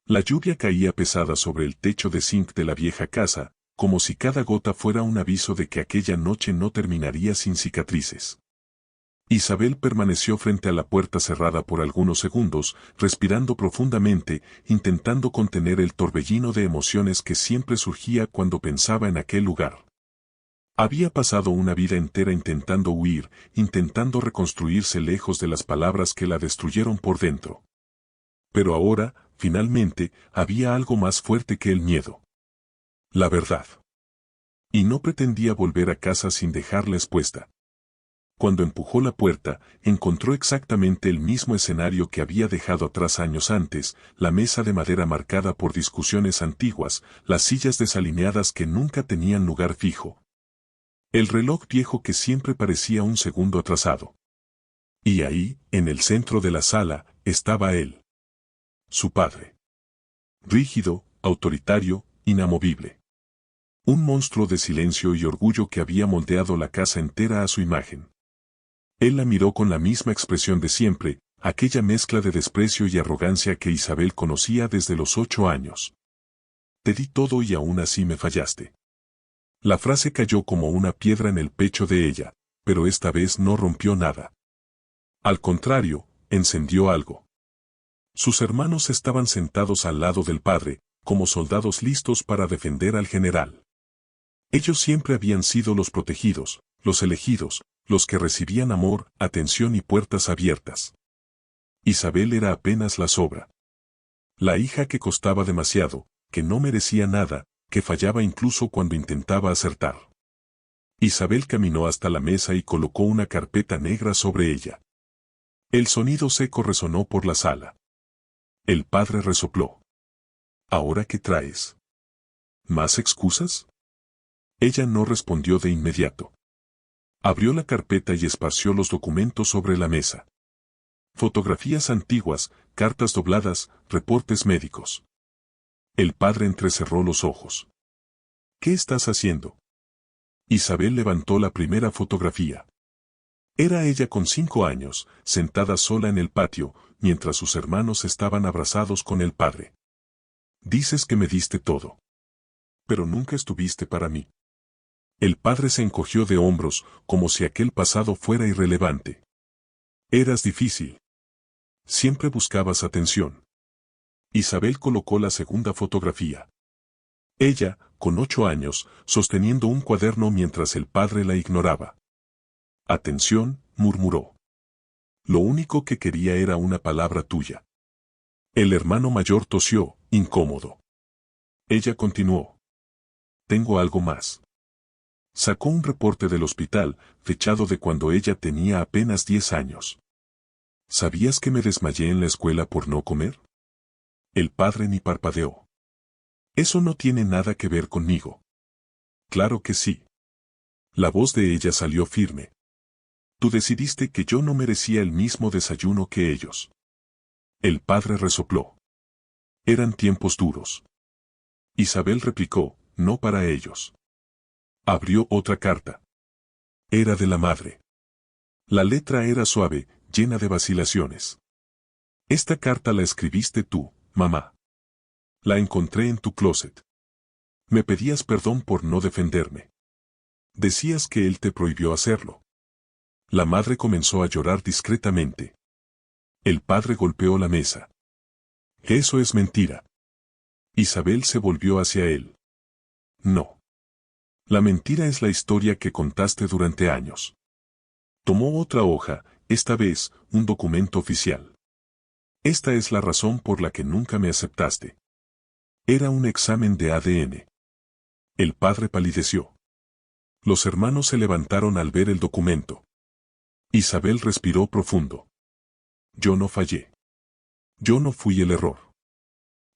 La lluvia caía pesada sobre el techo de zinc de la vieja casa, como si cada gota fuera un aviso de que aquella noche no terminaría sin cicatrices. Isabel permaneció frente a la puerta cerrada por algunos segundos, respirando profundamente, intentando contener el torbellino de emociones que siempre surgía cuando pensaba en aquel lugar. Había pasado una vida entera intentando huir, intentando reconstruirse lejos de las palabras que la destruyeron por dentro. Pero ahora, finalmente, había algo más fuerte que el miedo. La verdad. Y no pretendía volver a casa sin dejarla expuesta. Cuando empujó la puerta, encontró exactamente el mismo escenario que había dejado atrás años antes, la mesa de madera marcada por discusiones antiguas, las sillas desalineadas que nunca tenían lugar fijo. El reloj viejo que siempre parecía un segundo atrasado. Y ahí, en el centro de la sala, estaba él. Su padre. Rígido, autoritario, inamovible. Un monstruo de silencio y orgullo que había moldeado la casa entera a su imagen. Él la miró con la misma expresión de siempre, aquella mezcla de desprecio y arrogancia que Isabel conocía desde los 8 años. Te di todo y aún así me fallaste. La frase cayó como una piedra en el pecho de ella, pero esta vez no rompió nada. Al contrario, encendió algo. Sus hermanos estaban sentados al lado del padre, como soldados listos para defender al general. Ellos siempre habían sido los protegidos, los elegidos, los que recibían amor, atención y puertas abiertas. Isabel era apenas la sobra. La hija que costaba demasiado, que no merecía nada, que fallaba incluso cuando intentaba acertar. Isabel caminó hasta la mesa y colocó una carpeta negra sobre ella. El sonido seco resonó por la sala. El padre resopló. ¿Ahora qué traes? ¿Más excusas? Ella no respondió de inmediato. Abrió la carpeta y esparció los documentos sobre la mesa. Fotografías antiguas, cartas dobladas, reportes médicos. El padre entrecerró los ojos. ¿Qué estás haciendo? Isabel levantó la primera fotografía. Era ella con 5 años, sentada sola en el patio, mientras sus hermanos estaban abrazados con el padre. Dices que me diste todo. Pero nunca estuviste para mí. El padre se encogió de hombros, como si aquel pasado fuera irrelevante. Eras difícil. Siempre buscabas atención. Isabel colocó la segunda fotografía. Ella, con 8 años, sosteniendo un cuaderno mientras el padre la ignoraba. Atención, murmuró. Lo único que quería era una palabra tuya. El hermano mayor tosió, incómodo. Ella continuó. Tengo algo más. Sacó un reporte del hospital, fechado de cuando ella tenía apenas 10 años. ¿Sabías que me desmayé en la escuela por no comer? El padre ni parpadeó. Eso no tiene nada que ver conmigo. Claro que sí. La voz de ella salió firme. Tú decidiste que yo no merecía el mismo desayuno que ellos. El padre resopló. Eran tiempos duros. Isabel replicó, no para ellos. Abrió otra carta. Era de la madre. La letra era suave, llena de vacilaciones. Esta carta la escribiste tú, mamá. La encontré en tu closet. Me pedías perdón por no defenderme. Decías que él te prohibió hacerlo. La madre comenzó a llorar discretamente. El padre golpeó la mesa. Eso es mentira. Isabel se volvió hacia él. No. La mentira es la historia que contaste durante años. Tomó otra hoja, esta vez, un documento oficial. Esta es la razón por la que nunca me aceptaste. Era un examen de ADN. El padre palideció. Los hermanos se levantaron al ver el documento. Isabel respiró profundo. Yo no fallé. Yo no fui el error.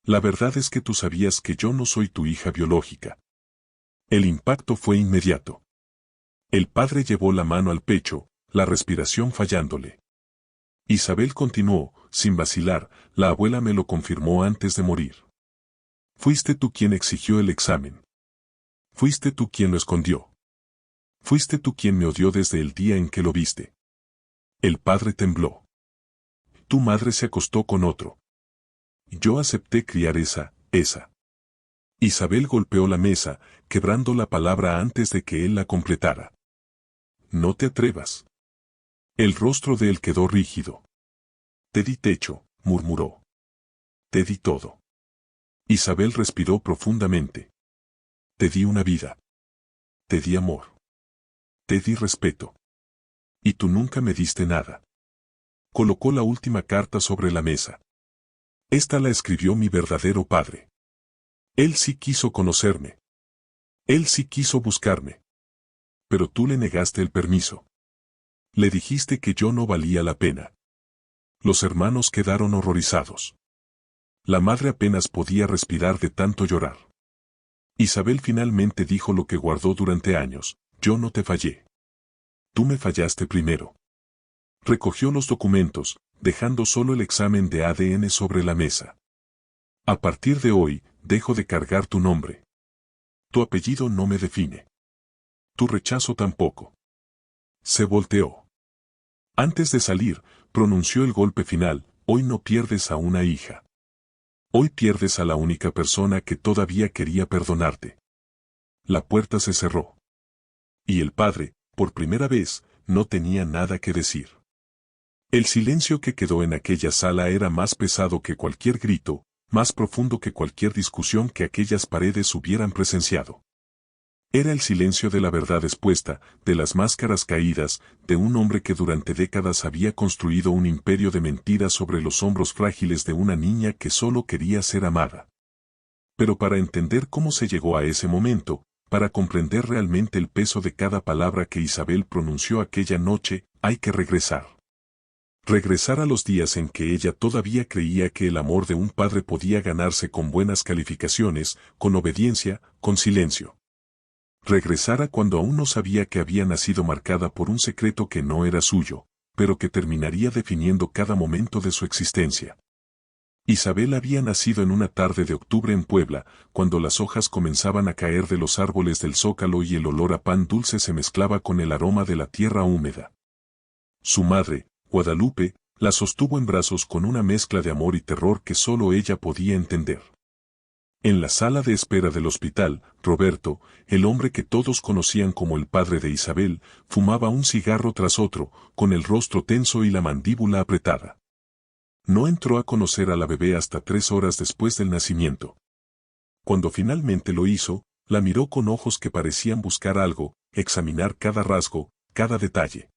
La verdad es que tú sabías que yo no soy tu hija biológica. El impacto fue inmediato. El padre llevó la mano al pecho, la respiración fallándole. Isabel continuó, sin vacilar, la abuela me lo confirmó antes de morir. Fuiste tú quien exigió el examen. Fuiste tú quien lo escondió. Fuiste tú quien me odió desde el día en que lo viste. El padre tembló. Tu madre se acostó con otro. Yo acepté criar esa. Isabel golpeó la mesa, quebrando la palabra antes de que él la completara. No te atrevas. El rostro de él quedó rígido. Te di techo, murmuró. Te di todo. Isabel respiró profundamente. Te di una vida. Te di amor. Te di respeto. Y tú nunca me diste nada. Colocó la última carta sobre la mesa. Esta la escribió mi verdadero padre. Él sí quiso conocerme. Él sí quiso buscarme. Pero tú le negaste el permiso. Le dijiste que yo no valía la pena. Los hermanos quedaron horrorizados. La madre apenas podía respirar de tanto llorar. Isabel finalmente dijo lo que guardó durante años: yo no te fallé. Tú me fallaste primero. Recogió los documentos, dejando solo el examen de ADN sobre la mesa. A partir de hoy, dejo de cargar tu nombre. Tu apellido no me define. Tu rechazo tampoco. Se volteó. Antes de salir, pronunció el golpe final: hoy no pierdes a una hija. Hoy pierdes a la única persona que todavía quería perdonarte. La puerta se cerró. Y el padre, por primera vez, no tenía nada que decir. El silencio que quedó en aquella sala era más pesado que cualquier grito, más profundo que cualquier discusión que aquellas paredes hubieran presenciado. Era el silencio de la verdad expuesta, de las máscaras caídas, de un hombre que durante décadas había construido un imperio de mentiras sobre los hombros frágiles de una niña que solo quería ser amada. Pero para entender cómo se llegó a ese momento, para comprender realmente el peso de cada palabra que Isabel pronunció aquella noche, hay que regresar. Regresar a los días en que ella todavía creía que el amor de un padre podía ganarse con buenas calificaciones, con obediencia, con silencio. Regresar a cuando aún no sabía que había nacido marcada por un secreto que no era suyo, pero que terminaría definiendo cada momento de su existencia. Isabel había nacido en una tarde de octubre en Puebla, cuando las hojas comenzaban a caer de los árboles del zócalo y el olor a pan dulce se mezclaba con el aroma de la tierra húmeda. Su madre, Guadalupe, la sostuvo en brazos con una mezcla de amor y terror que solo ella podía entender. En la sala de espera del hospital, Roberto, el hombre que todos conocían como el padre de Isabel, fumaba un cigarro tras otro, con el rostro tenso y la mandíbula apretada. No entró a conocer a la bebé hasta 3 horas después del nacimiento. Cuando finalmente lo hizo, la miró con ojos que parecían buscar algo, examinar cada rasgo, cada detalle.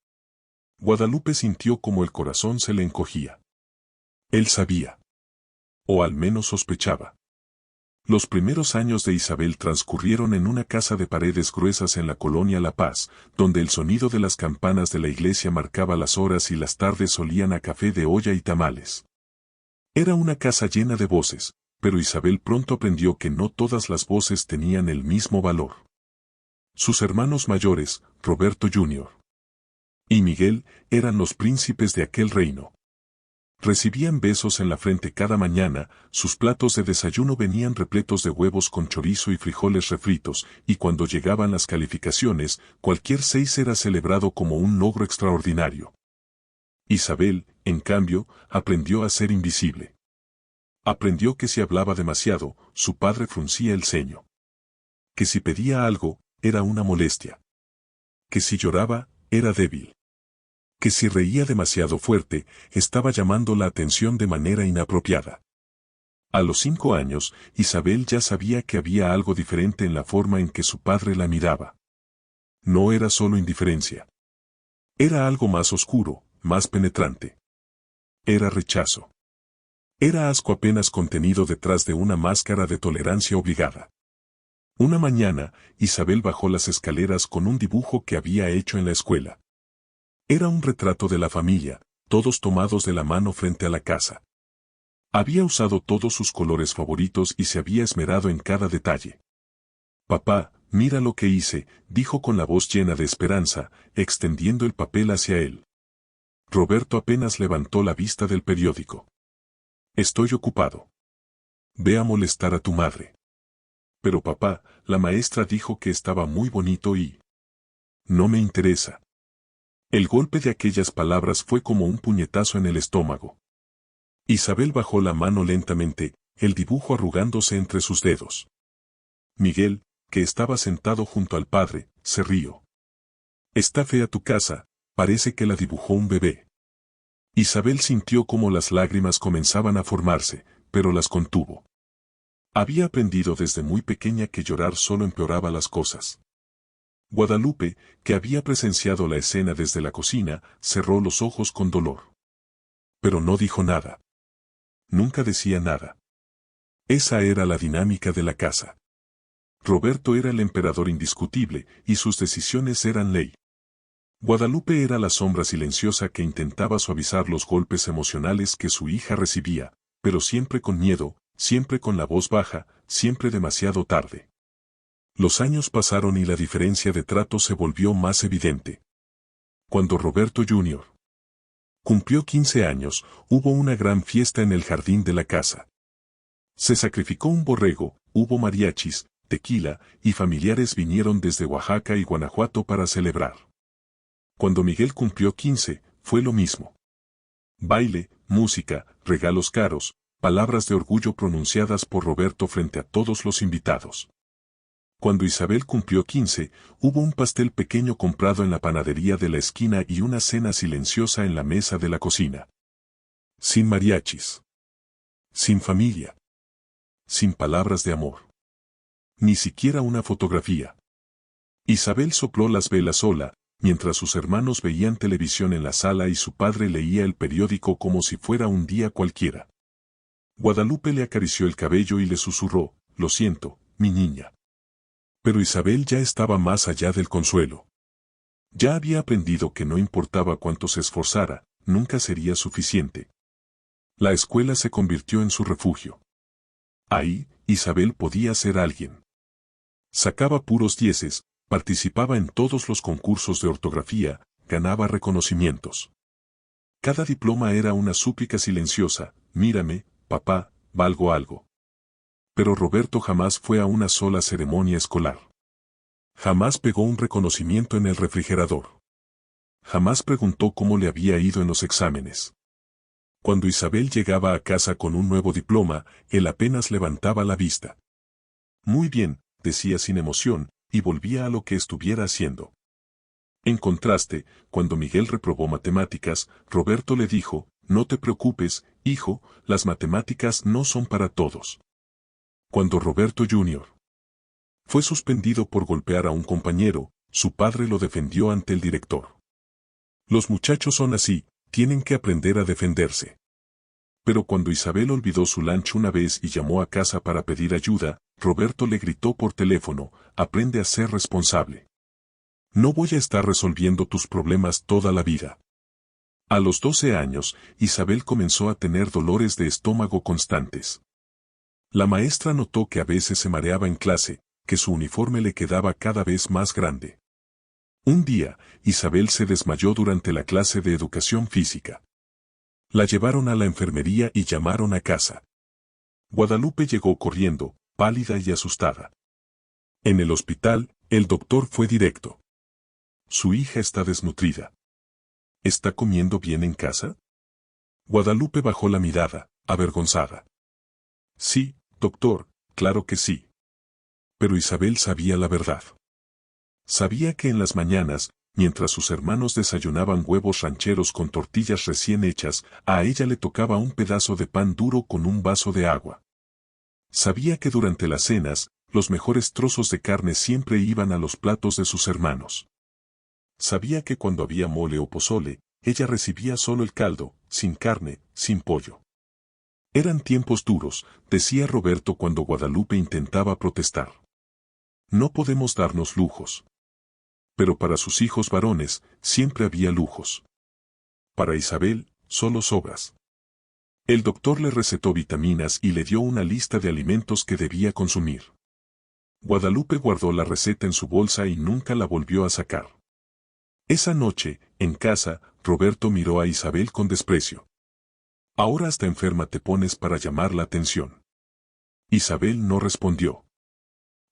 Guadalupe sintió como el corazón se le encogía. Él sabía. O al menos sospechaba. Los primeros años de Isabel transcurrieron en una casa de paredes gruesas en la colonia La Paz, donde el sonido de las campanas de la iglesia marcaba las horas y las tardes olían a café de olla y tamales. Era una casa llena de voces, pero Isabel pronto aprendió que no todas las voces tenían el mismo valor. Sus hermanos mayores, Roberto Jr. y Miguel, eran los príncipes de aquel reino. Recibían besos en la frente cada mañana, sus platos de desayuno venían repletos de huevos con chorizo y frijoles refritos, y cuando llegaban las calificaciones, cualquier 6 era celebrado como un logro extraordinario. Isabel, en cambio, aprendió a ser invisible. Aprendió que si hablaba demasiado, su padre fruncía el ceño. Que si pedía algo, era una molestia. Que si lloraba, era débil. Que si reía demasiado fuerte, estaba llamando la atención de manera inapropiada. A los 5 años, Isabel ya sabía que había algo diferente en la forma en que su padre la miraba. No era solo indiferencia. Era algo más oscuro, más penetrante. Era rechazo. Era asco apenas contenido detrás de una máscara de tolerancia obligada. Una mañana, Isabel bajó las escaleras con un dibujo que había hecho en la escuela. Era un retrato de la familia, todos tomados de la mano frente a la casa. Había usado todos sus colores favoritos y se había esmerado en cada detalle. «Papá, mira lo que hice», dijo con la voz llena de esperanza, extendiendo el papel hacia él. Roberto apenas levantó la vista del periódico. «Estoy ocupado. Ve a molestar a tu madre». «Pero papá, la maestra dijo que estaba muy bonito y...» «No me interesa». El golpe de aquellas palabras fue como un puñetazo en el estómago. Isabel bajó la mano lentamente, el dibujo arrugándose entre sus dedos. Miguel, que estaba sentado junto al padre, se rió. Está fea tu casa, parece que la dibujó un bebé. Isabel sintió como las lágrimas comenzaban a formarse, pero las contuvo. Había aprendido desde muy pequeña que llorar solo empeoraba las cosas. Guadalupe, que había presenciado la escena desde la cocina, cerró los ojos con dolor. Pero no dijo nada. Nunca decía nada. Esa era la dinámica de la casa. Roberto era el emperador indiscutible, y sus decisiones eran ley. Guadalupe era la sombra silenciosa que intentaba suavizar los golpes emocionales que su hija recibía, pero siempre con miedo, siempre con la voz baja, siempre demasiado tarde. Los años pasaron y la diferencia de trato se volvió más evidente. Cuando Roberto Jr. cumplió 15 años, hubo una gran fiesta en el jardín de la casa. Se sacrificó un borrego, hubo mariachis, tequila, y familiares vinieron desde Oaxaca y Guanajuato para celebrar. Cuando Miguel cumplió 15, fue lo mismo. Baile, música, regalos caros, palabras de orgullo pronunciadas por Roberto frente a todos los invitados. Cuando Isabel cumplió 15, hubo un pastel pequeño comprado en la panadería de la esquina y una cena silenciosa en la mesa de la cocina. Sin mariachis. Sin familia. Sin palabras de amor. Ni siquiera una fotografía. Isabel sopló las velas sola, mientras sus hermanos veían televisión en la sala y su padre leía el periódico como si fuera un día cualquiera. Guadalupe le acarició el cabello y le susurró, «Lo siento, mi niña». Pero Isabel ya estaba más allá del consuelo. Ya había aprendido que no importaba cuánto se esforzara, nunca sería suficiente. La escuela se convirtió en su refugio. Ahí, Isabel podía ser alguien. Sacaba puros dieces, participaba en todos los concursos de ortografía, ganaba reconocimientos. Cada diploma era una súplica silenciosa, «Mírame, papá, valgo algo». Pero Roberto jamás fue a una sola ceremonia escolar. Jamás pegó un reconocimiento en el refrigerador. Jamás preguntó cómo le había ido en los exámenes. Cuando Isabel llegaba a casa con un nuevo diploma, él apenas levantaba la vista. «Muy bien», decía sin emoción, y volvía a lo que estuviera haciendo. En contraste, cuando Miguel reprobó matemáticas, Roberto le dijo, «No te preocupes, hijo, las matemáticas no son para todos». Cuando Roberto Jr. fue suspendido por golpear a un compañero, su padre lo defendió ante el director. Los muchachos son así, tienen que aprender a defenderse. Pero cuando Isabel olvidó su lunch una vez y llamó a casa para pedir ayuda, Roberto le gritó por teléfono, «Aprende a ser responsable. No voy a estar resolviendo tus problemas toda la vida». A los 12 años, Isabel comenzó a tener dolores de estómago constantes. La maestra notó que a veces se mareaba en clase, que su uniforme le quedaba cada vez más grande. Un día, Isabel se desmayó durante la clase de educación física. La llevaron a la enfermería y llamaron a casa. Guadalupe llegó corriendo, pálida y asustada. En el hospital, el doctor fue directo. Su hija está desnutrida. ¿Está comiendo bien en casa? Guadalupe bajó la mirada, avergonzada. Sí, doctor, claro que sí. Pero Isabel sabía la verdad. Sabía que en las mañanas, mientras sus hermanos desayunaban huevos rancheros con tortillas recién hechas, a ella le tocaba un pedazo de pan duro con un vaso de agua. Sabía que durante las cenas, los mejores trozos de carne siempre iban a los platos de sus hermanos. Sabía que cuando había mole o pozole, ella recibía solo el caldo, sin carne, sin pollo. Eran tiempos duros, decía Roberto cuando Guadalupe intentaba protestar. No podemos darnos lujos. Pero para sus hijos varones, siempre había lujos. Para Isabel, solo sobras. El doctor le recetó vitaminas y le dio una lista de alimentos que debía consumir. Guadalupe guardó la receta en su bolsa y nunca la volvió a sacar. Esa noche, en casa, Roberto miró a Isabel con desprecio. Ahora hasta enferma te pones para llamar la atención. Isabel no respondió.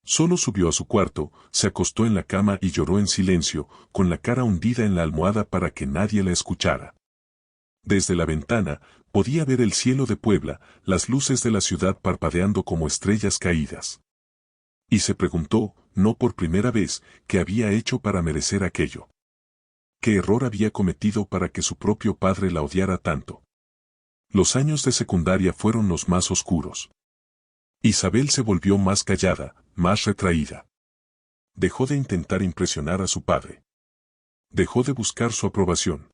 Solo subió a su cuarto, se acostó en la cama y lloró en silencio, con la cara hundida en la almohada para que nadie la escuchara. Desde la ventana, podía ver el cielo de Puebla, las luces de la ciudad parpadeando como estrellas caídas. Y se preguntó, no por primera vez, qué había hecho para merecer aquello. ¿Qué error había cometido para que su propio padre la odiara tanto? Los años de secundaria fueron los más oscuros. Isabel se volvió más callada, más retraída. Dejó de intentar impresionar a su padre. Dejó de buscar su aprobación.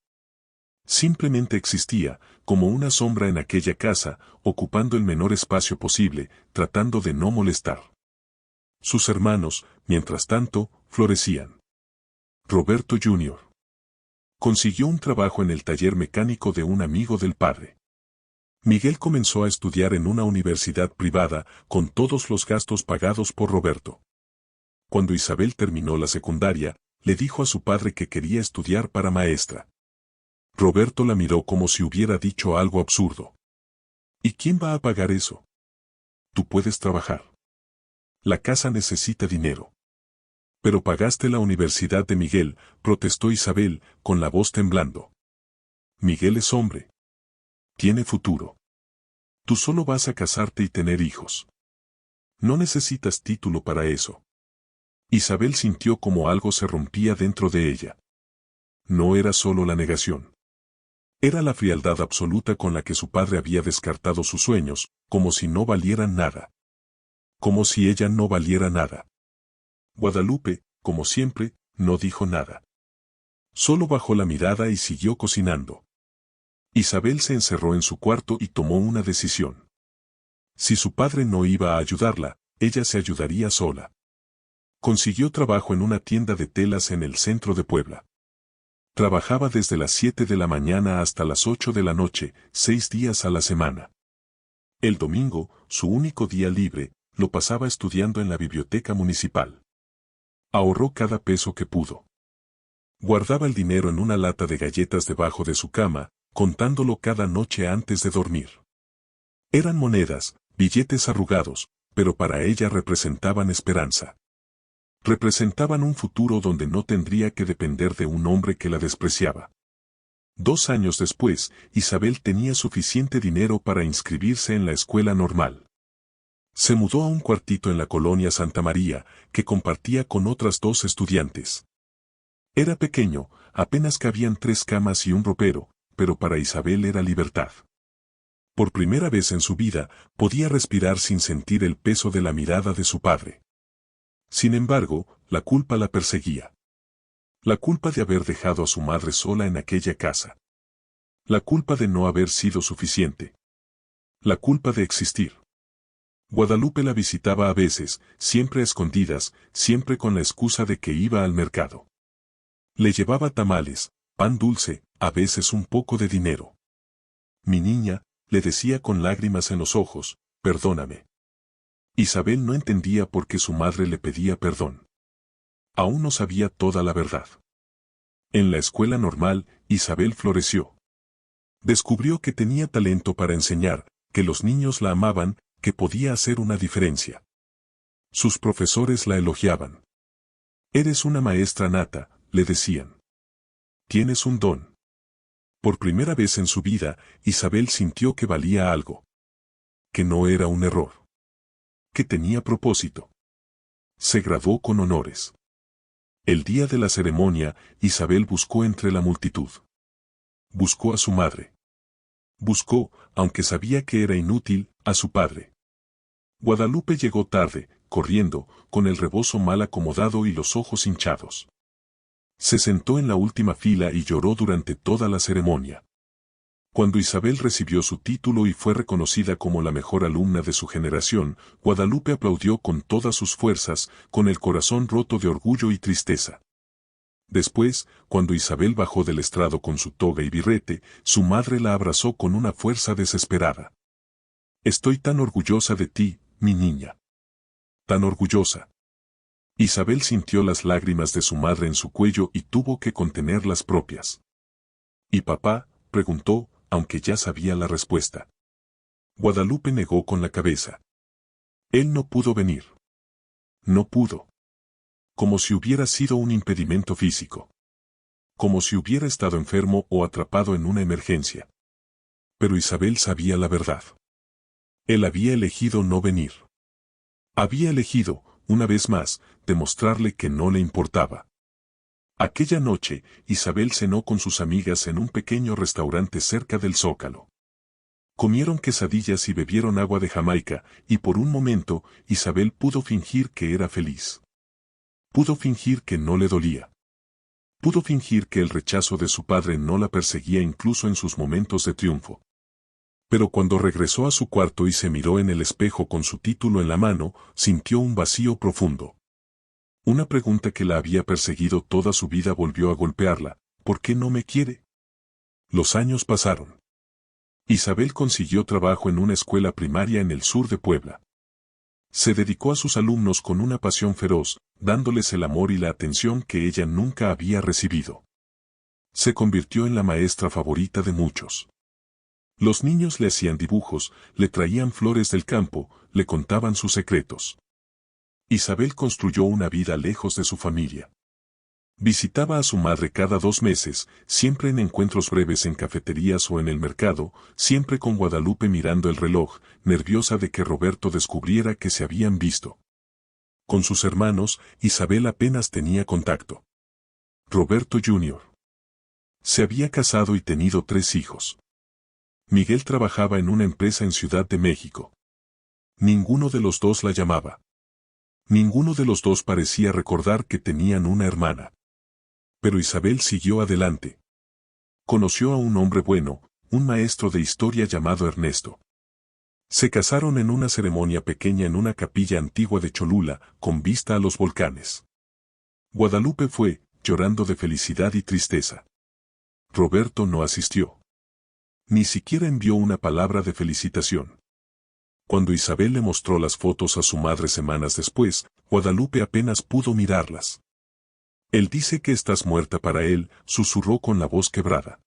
Simplemente existía, como una sombra en aquella casa, ocupando el menor espacio posible, tratando de no molestar. Sus hermanos, mientras tanto, florecían. Roberto Jr. consiguió un trabajo en el taller mecánico de un amigo del padre. Miguel comenzó a estudiar en una universidad privada, con todos los gastos pagados por Roberto. Cuando Isabel terminó la secundaria, le dijo a su padre que quería estudiar para maestra. Roberto la miró como si hubiera dicho algo absurdo. ¿Y quién va a pagar eso? Tú puedes trabajar. La casa necesita dinero. Pero pagaste la universidad de Miguel, protestó Isabel, con la voz temblando. Miguel es hombre. Tiene futuro. Tú solo vas a casarte y tener hijos. No necesitas título para eso. Isabel sintió como algo se rompía dentro de ella. No era solo la negación. Era la frialdad absoluta con la que su padre había descartado sus sueños, como si no valieran nada. Como si ella no valiera nada. Guadalupe, como siempre, no dijo nada. Solo bajó la mirada y siguió cocinando. Isabel se encerró en su cuarto y tomó una decisión. Si su padre no iba a ayudarla, ella se ayudaría sola. Consiguió trabajo en una tienda de telas en el centro de Puebla. Trabajaba desde las 7 de la mañana hasta las 8 de la noche, 6 días a la semana. El domingo, su único día libre, lo pasaba estudiando en la biblioteca municipal. Ahorró cada peso que pudo. Guardaba el dinero en una lata de galletas debajo de su cama, contándolo cada noche antes de dormir. Eran monedas, billetes arrugados, pero para ella representaban esperanza. Representaban un futuro donde no tendría que depender de un hombre que la despreciaba. 2 años después, Isabel tenía suficiente dinero para inscribirse en la escuela normal. Se mudó a un cuartito en la colonia Santa María, que compartía con otras 2 estudiantes. Era pequeño, apenas cabían 3 camas y un ropero, pero para Isabel era libertad. Por primera vez en su vida, podía respirar sin sentir el peso de la mirada de su padre. Sin embargo, la culpa la perseguía. La culpa de haber dejado a su madre sola en aquella casa. La culpa de no haber sido suficiente. La culpa de existir. Guadalupe la visitaba a veces, siempre a escondidas, siempre con la excusa de que iba al mercado. Le llevaba tamales, pan dulce, a veces un poco de dinero. Mi niña, le decía con lágrimas en los ojos, perdóname. Isabel no entendía por qué su madre le pedía perdón. Aún no sabía toda la verdad. En la escuela normal, Isabel floreció. Descubrió que tenía talento para enseñar, que los niños la amaban, que podía hacer una diferencia. Sus profesores la elogiaban. Eres una maestra nata, le decían. Tienes un don. Por primera vez en su vida, Isabel sintió que valía algo. Que no era un error. Que tenía propósito. Se graduó con honores. El día de la ceremonia, Isabel buscó entre la multitud. Buscó a su madre. Buscó, aunque sabía que era inútil, a su padre. Guadalupe llegó tarde, corriendo, con el rebozo mal acomodado y los ojos hinchados. Se sentó en la última fila y lloró durante toda la ceremonia. Cuando Isabel recibió su título y fue reconocida como la mejor alumna de su generación, Guadalupe aplaudió con todas sus fuerzas, con el corazón roto de orgullo y tristeza. Después, cuando Isabel bajó del estrado con su toga y birrete, su madre la abrazó con una fuerza desesperada. Estoy tan orgullosa de ti, mi niña. Tan orgullosa. Isabel sintió las lágrimas de su madre en su cuello y tuvo que contener las propias. ¿Y papá?, preguntó, aunque ya sabía la respuesta. Guadalupe negó con la cabeza. Él no pudo venir. No pudo. Como si hubiera sido un impedimento físico. Como si hubiera estado enfermo o atrapado en una emergencia. Pero Isabel sabía la verdad. Él había elegido no venir. Había elegido, una vez más, demostrarle que no le importaba. Aquella noche, Isabel cenó con sus amigas en un pequeño restaurante cerca del Zócalo. Comieron quesadillas y bebieron agua de Jamaica, y por un momento, Isabel pudo fingir que era feliz. Pudo fingir que no le dolía. Pudo fingir que el rechazo de su padre no la perseguía incluso en sus momentos de triunfo. Pero cuando regresó a su cuarto y se miró en el espejo con su título en la mano, sintió un vacío profundo. Una pregunta que la había perseguido toda su vida volvió a golpearla: ¿por qué no me quiere? Los años pasaron. Isabel consiguió trabajo en una escuela primaria en el sur de Puebla. Se dedicó a sus alumnos con una pasión feroz, dándoles el amor y la atención que ella nunca había recibido. Se convirtió en la maestra favorita de muchos. Los niños le hacían dibujos, le traían flores del campo, le contaban sus secretos. Isabel construyó una vida lejos de su familia. Visitaba a su madre cada 2 meses, siempre en encuentros breves en cafeterías o en el mercado, siempre con Guadalupe mirando el reloj, nerviosa de que Roberto descubriera que se habían visto. Con sus hermanos, Isabel apenas tenía contacto. Roberto Jr. se había casado y tenido 3 hijos. Miguel trabajaba en una empresa en Ciudad de México. Ninguno de los dos la llamaba. Ninguno de los dos parecía recordar que tenían una hermana. Pero Isabel siguió adelante. Conoció a un hombre bueno, un maestro de historia llamado Ernesto. Se casaron en una ceremonia pequeña en una capilla antigua de Cholula, con vista a los volcanes. Guadalupe fue, llorando de felicidad y tristeza. Roberto no asistió. Ni siquiera envió una palabra de felicitación. Cuando Isabel le mostró las fotos a su madre semanas después, Guadalupe apenas pudo mirarlas. Él dice que estás muerta para él, susurró con la voz quebrada.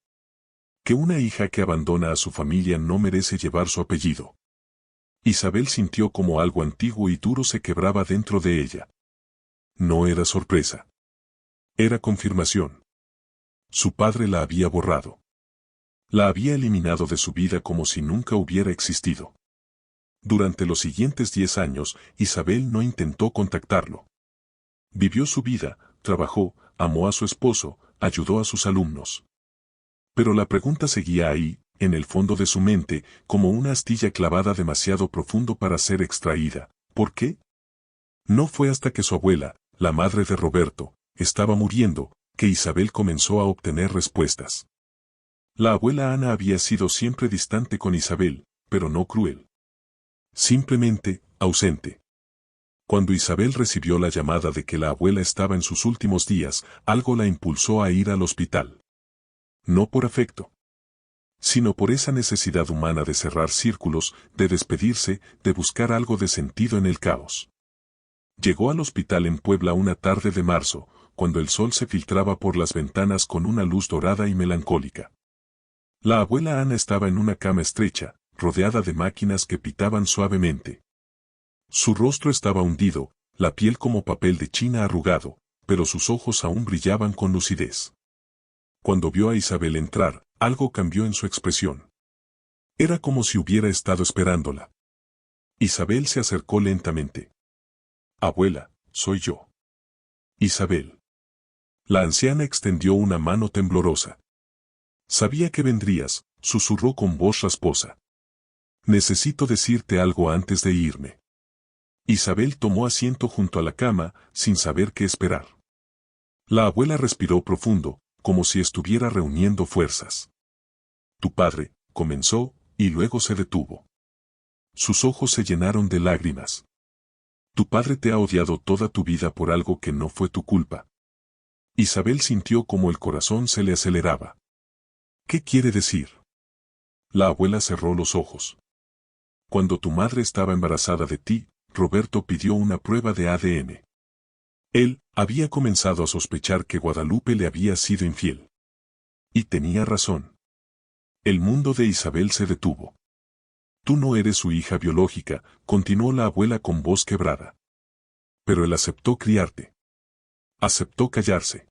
Que una hija que abandona a su familia no merece llevar su apellido. Isabel sintió como algo antiguo y duro se quebraba dentro de ella. No era sorpresa. Era confirmación. Su padre la había borrado. La había eliminado de su vida como si nunca hubiera existido. Durante los siguientes 10 años, Isabel no intentó contactarlo. Vivió su vida, trabajó, amó a su esposo, ayudó a sus alumnos. Pero la pregunta seguía ahí, en el fondo de su mente, como una astilla clavada demasiado profundo para ser extraída. ¿Por qué? No fue hasta que su abuela, la madre de Roberto, estaba muriendo, que Isabel comenzó a obtener respuestas. La abuela Ana había sido siempre distante con Isabel, pero no cruel. Simplemente, ausente. Cuando Isabel recibió la llamada de que la abuela estaba en sus últimos días, algo la impulsó a ir al hospital. No por afecto, sino por esa necesidad humana de cerrar círculos, de despedirse, de buscar algo de sentido en el caos. Llegó al hospital en Puebla una tarde de marzo, cuando el sol se filtraba por las ventanas con una luz dorada y melancólica. La abuela Ana estaba en una cama estrecha, rodeada de máquinas que pitaban suavemente. Su rostro estaba hundido, la piel como papel de china arrugado, pero sus ojos aún brillaban con lucidez. Cuando vio a Isabel entrar, algo cambió en su expresión. Era como si hubiera estado esperándola. Isabel se acercó lentamente. Abuela, soy yo. Isabel. La anciana extendió una mano temblorosa. Sabía que vendrías, susurró con voz rasposa. Necesito decirte algo antes de irme. Isabel tomó asiento junto a la cama, sin saber qué esperar. La abuela respiró profundo, como si estuviera reuniendo fuerzas. Tu padre, comenzó, y luego se detuvo. Sus ojos se llenaron de lágrimas. Tu padre te ha odiado toda tu vida por algo que no fue tu culpa. Isabel sintió como el corazón se le aceleraba. ¿Qué quiere decir? La abuela cerró los ojos. Cuando tu madre estaba embarazada de ti, Roberto pidió una prueba de ADN. Él había comenzado a sospechar que Guadalupe le había sido infiel. Y tenía razón. El mundo de Isabel se detuvo. Tú no eres su hija biológica, continuó la abuela con voz quebrada. Pero él aceptó criarte. Aceptó callarse.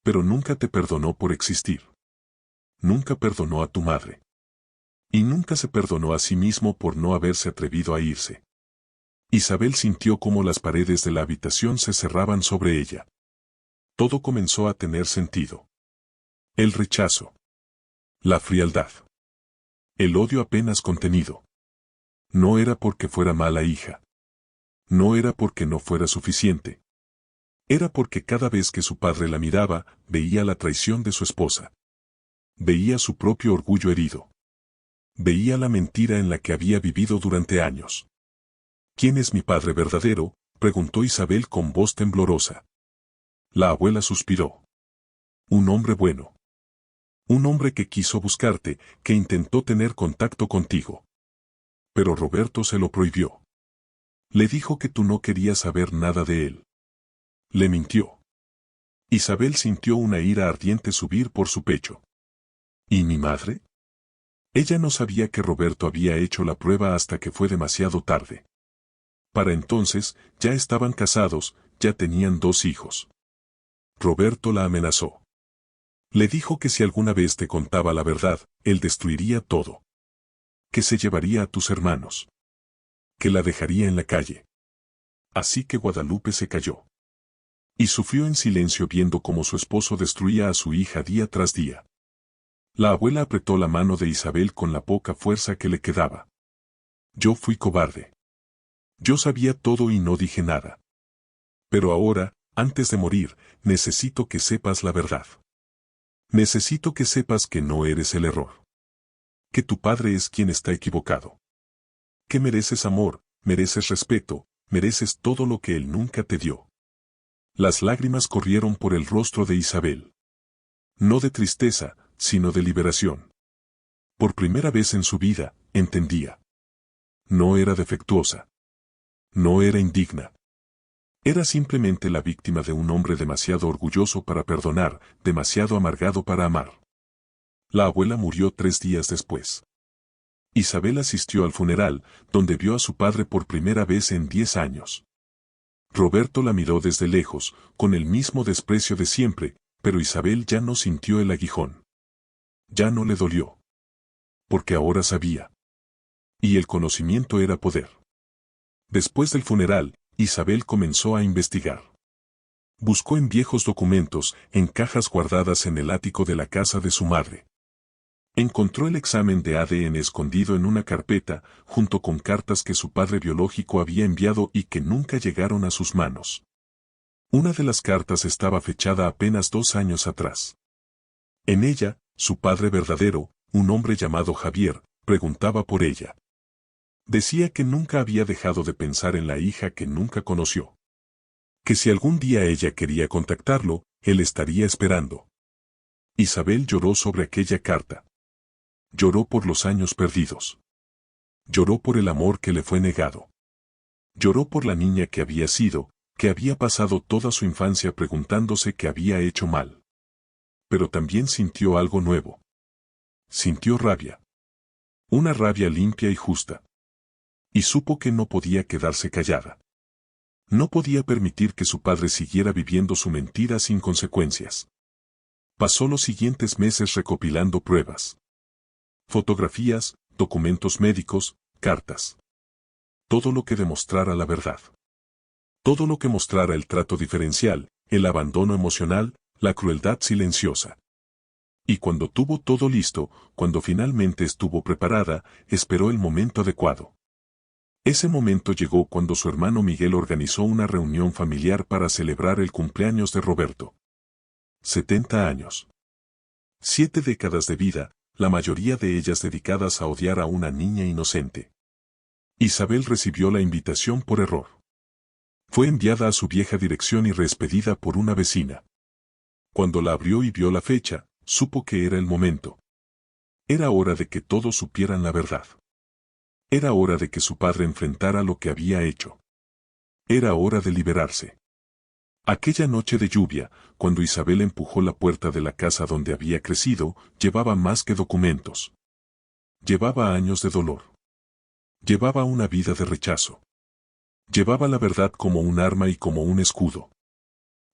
Pero nunca te perdonó por existir. Nunca perdonó a tu madre. Y nunca se perdonó a sí mismo por no haberse atrevido a irse. Isabel sintió cómo las paredes de la habitación se cerraban sobre ella. Todo comenzó a tener sentido. El rechazo. La frialdad. El odio apenas contenido. No era porque fuera mala hija. No era porque no fuera suficiente. Era porque cada vez que su padre la miraba, veía la traición de su esposa. Veía su propio orgullo herido. Veía la mentira en la que había vivido durante años. ¿Quién es mi padre verdadero?, preguntó Isabel con voz temblorosa. La abuela suspiró. Un hombre bueno. Un hombre que quiso buscarte, que intentó tener contacto contigo. Pero Roberto se lo prohibió. Le dijo que tú no querías saber nada de él. Le mintió. Isabel sintió una ira ardiente subir por su pecho. ¿Y mi madre? Ella no sabía que Roberto había hecho la prueba hasta que fue demasiado tarde. Para entonces, ya estaban casados, ya tenían 2 hijos. Roberto la amenazó. Le dijo que si alguna vez te contaba la verdad, él destruiría todo. Que se llevaría a tus hermanos. Que la dejaría en la calle. Así que Guadalupe se calló. Y sufrió en silencio viendo cómo su esposo destruía a su hija día tras día. La abuela apretó la mano de Isabel con la poca fuerza que le quedaba. Yo fui cobarde. Yo sabía todo y no dije nada. Pero ahora, antes de morir, necesito que sepas la verdad. Necesito que sepas que no eres el error. Que tu padre es quien está equivocado. Que mereces amor, mereces respeto, mereces todo lo que él nunca te dio. Las lágrimas corrieron por el rostro de Isabel. No de tristeza, sino de liberación. Por primera vez en su vida, entendía. No era defectuosa. No era indigna. Era simplemente la víctima de un hombre demasiado orgulloso para perdonar, demasiado amargado para amar. La abuela murió 3 días después. Isabel asistió al funeral, donde vio a su padre por primera vez en 10 años. Roberto la miró desde lejos, con el mismo desprecio de siempre, pero Isabel ya no sintió el aguijón. Ya no le dolió. Porque ahora sabía. Y el conocimiento era poder. Después del funeral, Isabel comenzó a investigar. Buscó en viejos documentos, en cajas guardadas en el ático de la casa de su madre. Encontró el examen de ADN escondido en una carpeta, junto con cartas que su padre biológico había enviado y que nunca llegaron a sus manos. Una de las cartas estaba fechada apenas 2 años atrás. En ella, su padre verdadero, un hombre llamado Javier, preguntaba por ella. Decía que nunca había dejado de pensar en la hija que nunca conoció. Que si algún día ella quería contactarlo, él estaría esperando. Isabel lloró sobre aquella carta. Lloró por los años perdidos. Lloró por el amor que le fue negado. Lloró por la niña que había sido, que había pasado toda su infancia preguntándose qué había hecho mal. Pero también sintió algo nuevo. Sintió rabia. Una rabia limpia y justa. Y supo que no podía quedarse callada. No podía permitir que su padre siguiera viviendo su mentira sin consecuencias. Pasó los siguientes meses recopilando pruebas. Fotografías, documentos médicos, cartas. Todo lo que demostrara la verdad. Todo lo que mostrara el trato diferencial, el abandono emocional, la crueldad silenciosa. Y cuando tuvo todo listo, cuando finalmente estuvo preparada, esperó el momento adecuado. Ese momento llegó cuando su hermano Miguel organizó una reunión familiar para celebrar el cumpleaños de Roberto. 70 años. 7 décadas de vida, la mayoría de ellas dedicadas a odiar a una niña inocente. Isabel recibió la invitación por error. Fue enviada a su vieja dirección y reexpedida por una vecina. Cuando la abrió y vio la fecha, supo que era el momento. Era hora de que todos supieran la verdad. Era hora de que su padre enfrentara lo que había hecho. Era hora de liberarse. Aquella noche de lluvia, cuando Isabel empujó la puerta de la casa donde había crecido, llevaba más que documentos. Llevaba años de dolor. Llevaba una vida de rechazo. Llevaba la verdad como un arma y como un escudo.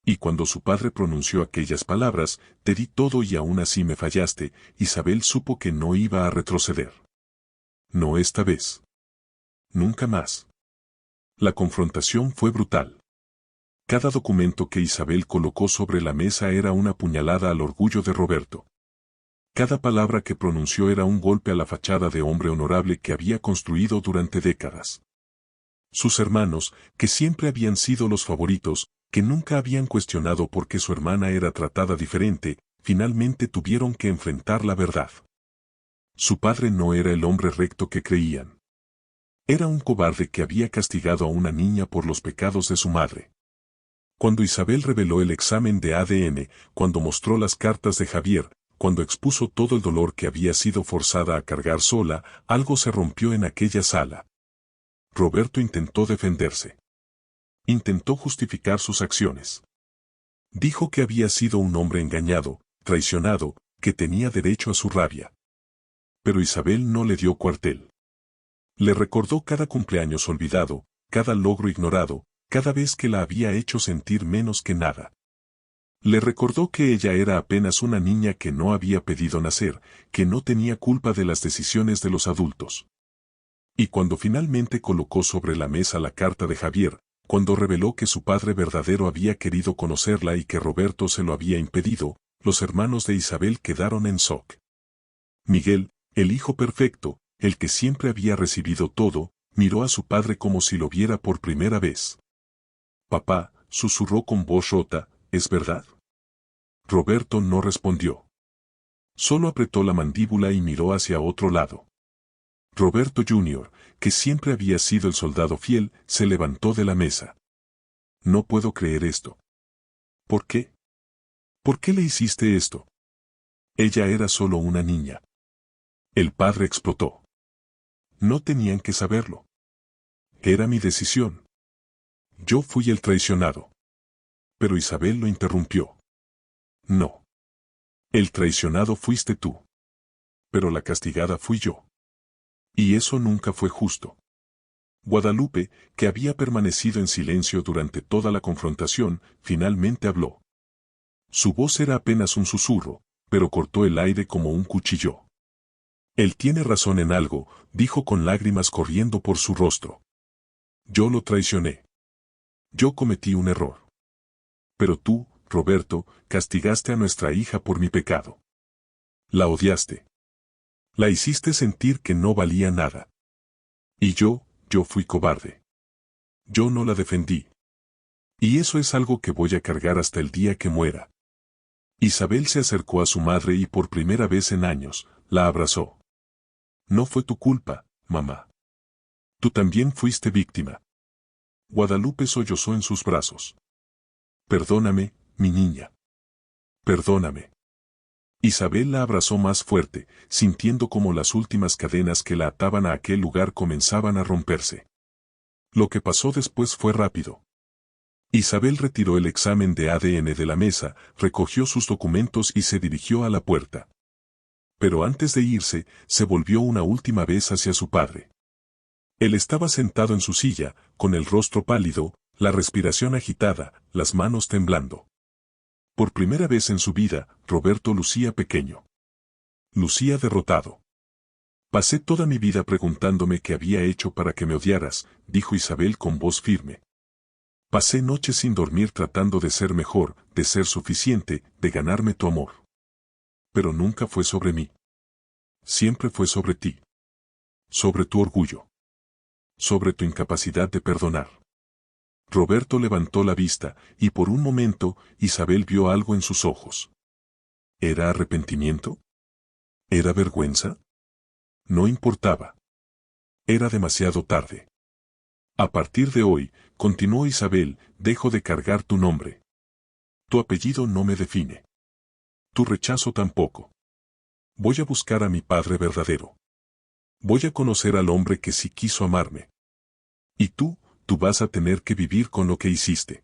Y cuando su padre pronunció aquellas palabras, te di todo y aún así me fallaste, Isabel supo que no iba a retroceder. No esta vez. Nunca más. La confrontación fue brutal. Cada documento que Isabel colocó sobre la mesa era una puñalada al orgullo de Roberto. Cada palabra que pronunció era un golpe a la fachada de hombre honorable que había construido durante décadas. Sus hermanos, que siempre habían sido los favoritos, que nunca habían cuestionado por qué su hermana era tratada diferente, finalmente tuvieron que enfrentar la verdad. Su padre no era el hombre recto que creían. Era un cobarde que había castigado a una niña por los pecados de su madre. Cuando Isabel reveló el examen de ADN, cuando mostró las cartas de Javier, cuando expuso todo el dolor que había sido forzada a cargar sola, algo se rompió en aquella sala. Roberto intentó defenderse. Intentó justificar sus acciones. Dijo que había sido un hombre engañado, traicionado, que tenía derecho a su rabia. Pero Isabel no le dio cuartel. Le recordó cada cumpleaños olvidado, cada logro ignorado, cada vez que la había hecho sentir menos que nada. Le recordó que ella era apenas una niña que no había pedido nacer, que no tenía culpa de las decisiones de los adultos. Y cuando finalmente colocó sobre la mesa la carta de Javier, cuando reveló que su padre verdadero había querido conocerla y que Roberto se lo había impedido, los hermanos de Isabel quedaron en shock. Miguel, el hijo perfecto, el que siempre había recibido todo, miró a su padre como si lo viera por primera vez. «Papá», susurró con voz rota, «¿es verdad?». Roberto no respondió. Solo apretó la mandíbula y miró hacia otro lado. Roberto Jr., que siempre había sido el soldado fiel, se levantó de la mesa. «No puedo creer esto». «¿Por qué? ¿Por qué le hiciste esto?». «Ella era solo una niña». El padre explotó. «No tenían que saberlo. Era mi decisión. Yo fui el traicionado». Pero Isabel lo interrumpió. «No. El traicionado fuiste tú. Pero la castigada fui yo. Y eso nunca fue justo». Guadalupe, que había permanecido en silencio durante toda la confrontación, finalmente habló. Su voz era apenas un susurro, pero cortó el aire como un cuchillo. «Él tiene razón en algo», dijo con lágrimas corriendo por su rostro. «Yo lo traicioné. Yo cometí un error. Pero tú, Roberto, castigaste a nuestra hija por mi pecado. La odiaste. La hiciste sentir que no valía nada. Y yo fui cobarde. Yo no la defendí. Y eso es algo que voy a cargar hasta el día que muera». Isabel se acercó a su madre y por primera vez en años, la abrazó. «No fue tu culpa, mamá. Tú también fuiste víctima». Guadalupe sollozó en sus brazos. «Perdóname, mi niña. Perdóname». Isabel la abrazó más fuerte, sintiendo como las últimas cadenas que la ataban a aquel lugar comenzaban a romperse. Lo que pasó después fue rápido. Isabel retiró el examen de ADN de la mesa, recogió sus documentos y se dirigió a la puerta. Pero antes de irse, se volvió una última vez hacia su padre. Él estaba sentado en su silla, con el rostro pálido, la respiración agitada, las manos temblando. Por primera vez en su vida, Roberto lucía pequeño. Lucía derrotado. «Pasé toda mi vida preguntándome qué había hecho para que me odiaras», dijo Isabel con voz firme. «Pasé noches sin dormir tratando de ser mejor, de ser suficiente, de ganarme tu amor. Pero nunca fue sobre mí. Siempre fue sobre ti. Sobre tu orgullo. Sobre tu incapacidad de perdonar». Roberto levantó la vista, y por un momento, Isabel vio algo en sus ojos. ¿Era arrepentimiento? ¿Era vergüenza? No importaba. Era demasiado tarde. «A partir de hoy», continuó Isabel, «dejo de cargar tu nombre. Tu apellido no me define. Tu rechazo tampoco. Voy a buscar a mi padre verdadero. Voy a conocer al hombre que sí quiso amarme. Y tú vas a tener que vivir con lo que hiciste».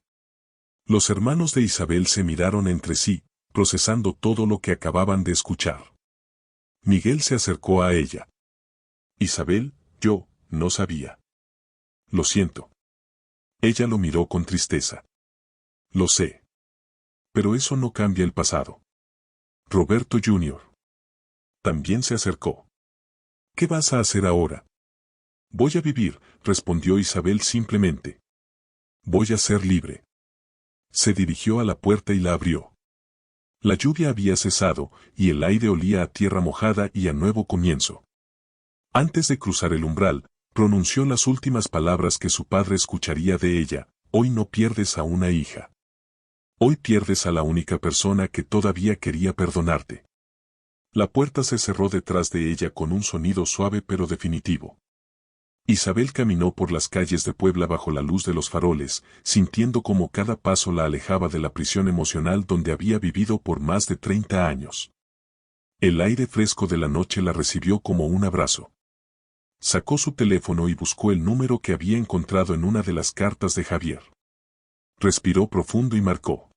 Los hermanos de Isabel se miraron entre sí, procesando todo lo que acababan de escuchar. Miguel se acercó a ella. «Isabel, yo no sabía». «Lo siento». Ella lo miró con tristeza. «Lo sé. Pero eso no cambia el pasado». Roberto Jr. también se acercó. ¿Qué vas a hacer ahora? Voy a vivir, respondió Isabel simplemente. Voy a ser libre. Se dirigió a la puerta y la abrió. La lluvia había cesado, y el aire olía a tierra mojada y a nuevo comienzo. Antes de cruzar el umbral, pronunció las últimas palabras que su padre escucharía de ella: hoy no pierdes a una hija. Hoy pierdes a la única persona que todavía quería perdonarte. La puerta se cerró detrás de ella con un sonido suave pero definitivo. Isabel caminó por las calles de Puebla bajo la luz de los faroles, sintiendo como cada paso la alejaba de la prisión emocional donde había vivido por más de 30 años. El aire fresco de la noche la recibió como un abrazo. Sacó su teléfono y buscó el número que había encontrado en una de las cartas de Javier. Respiró profundo y marcó.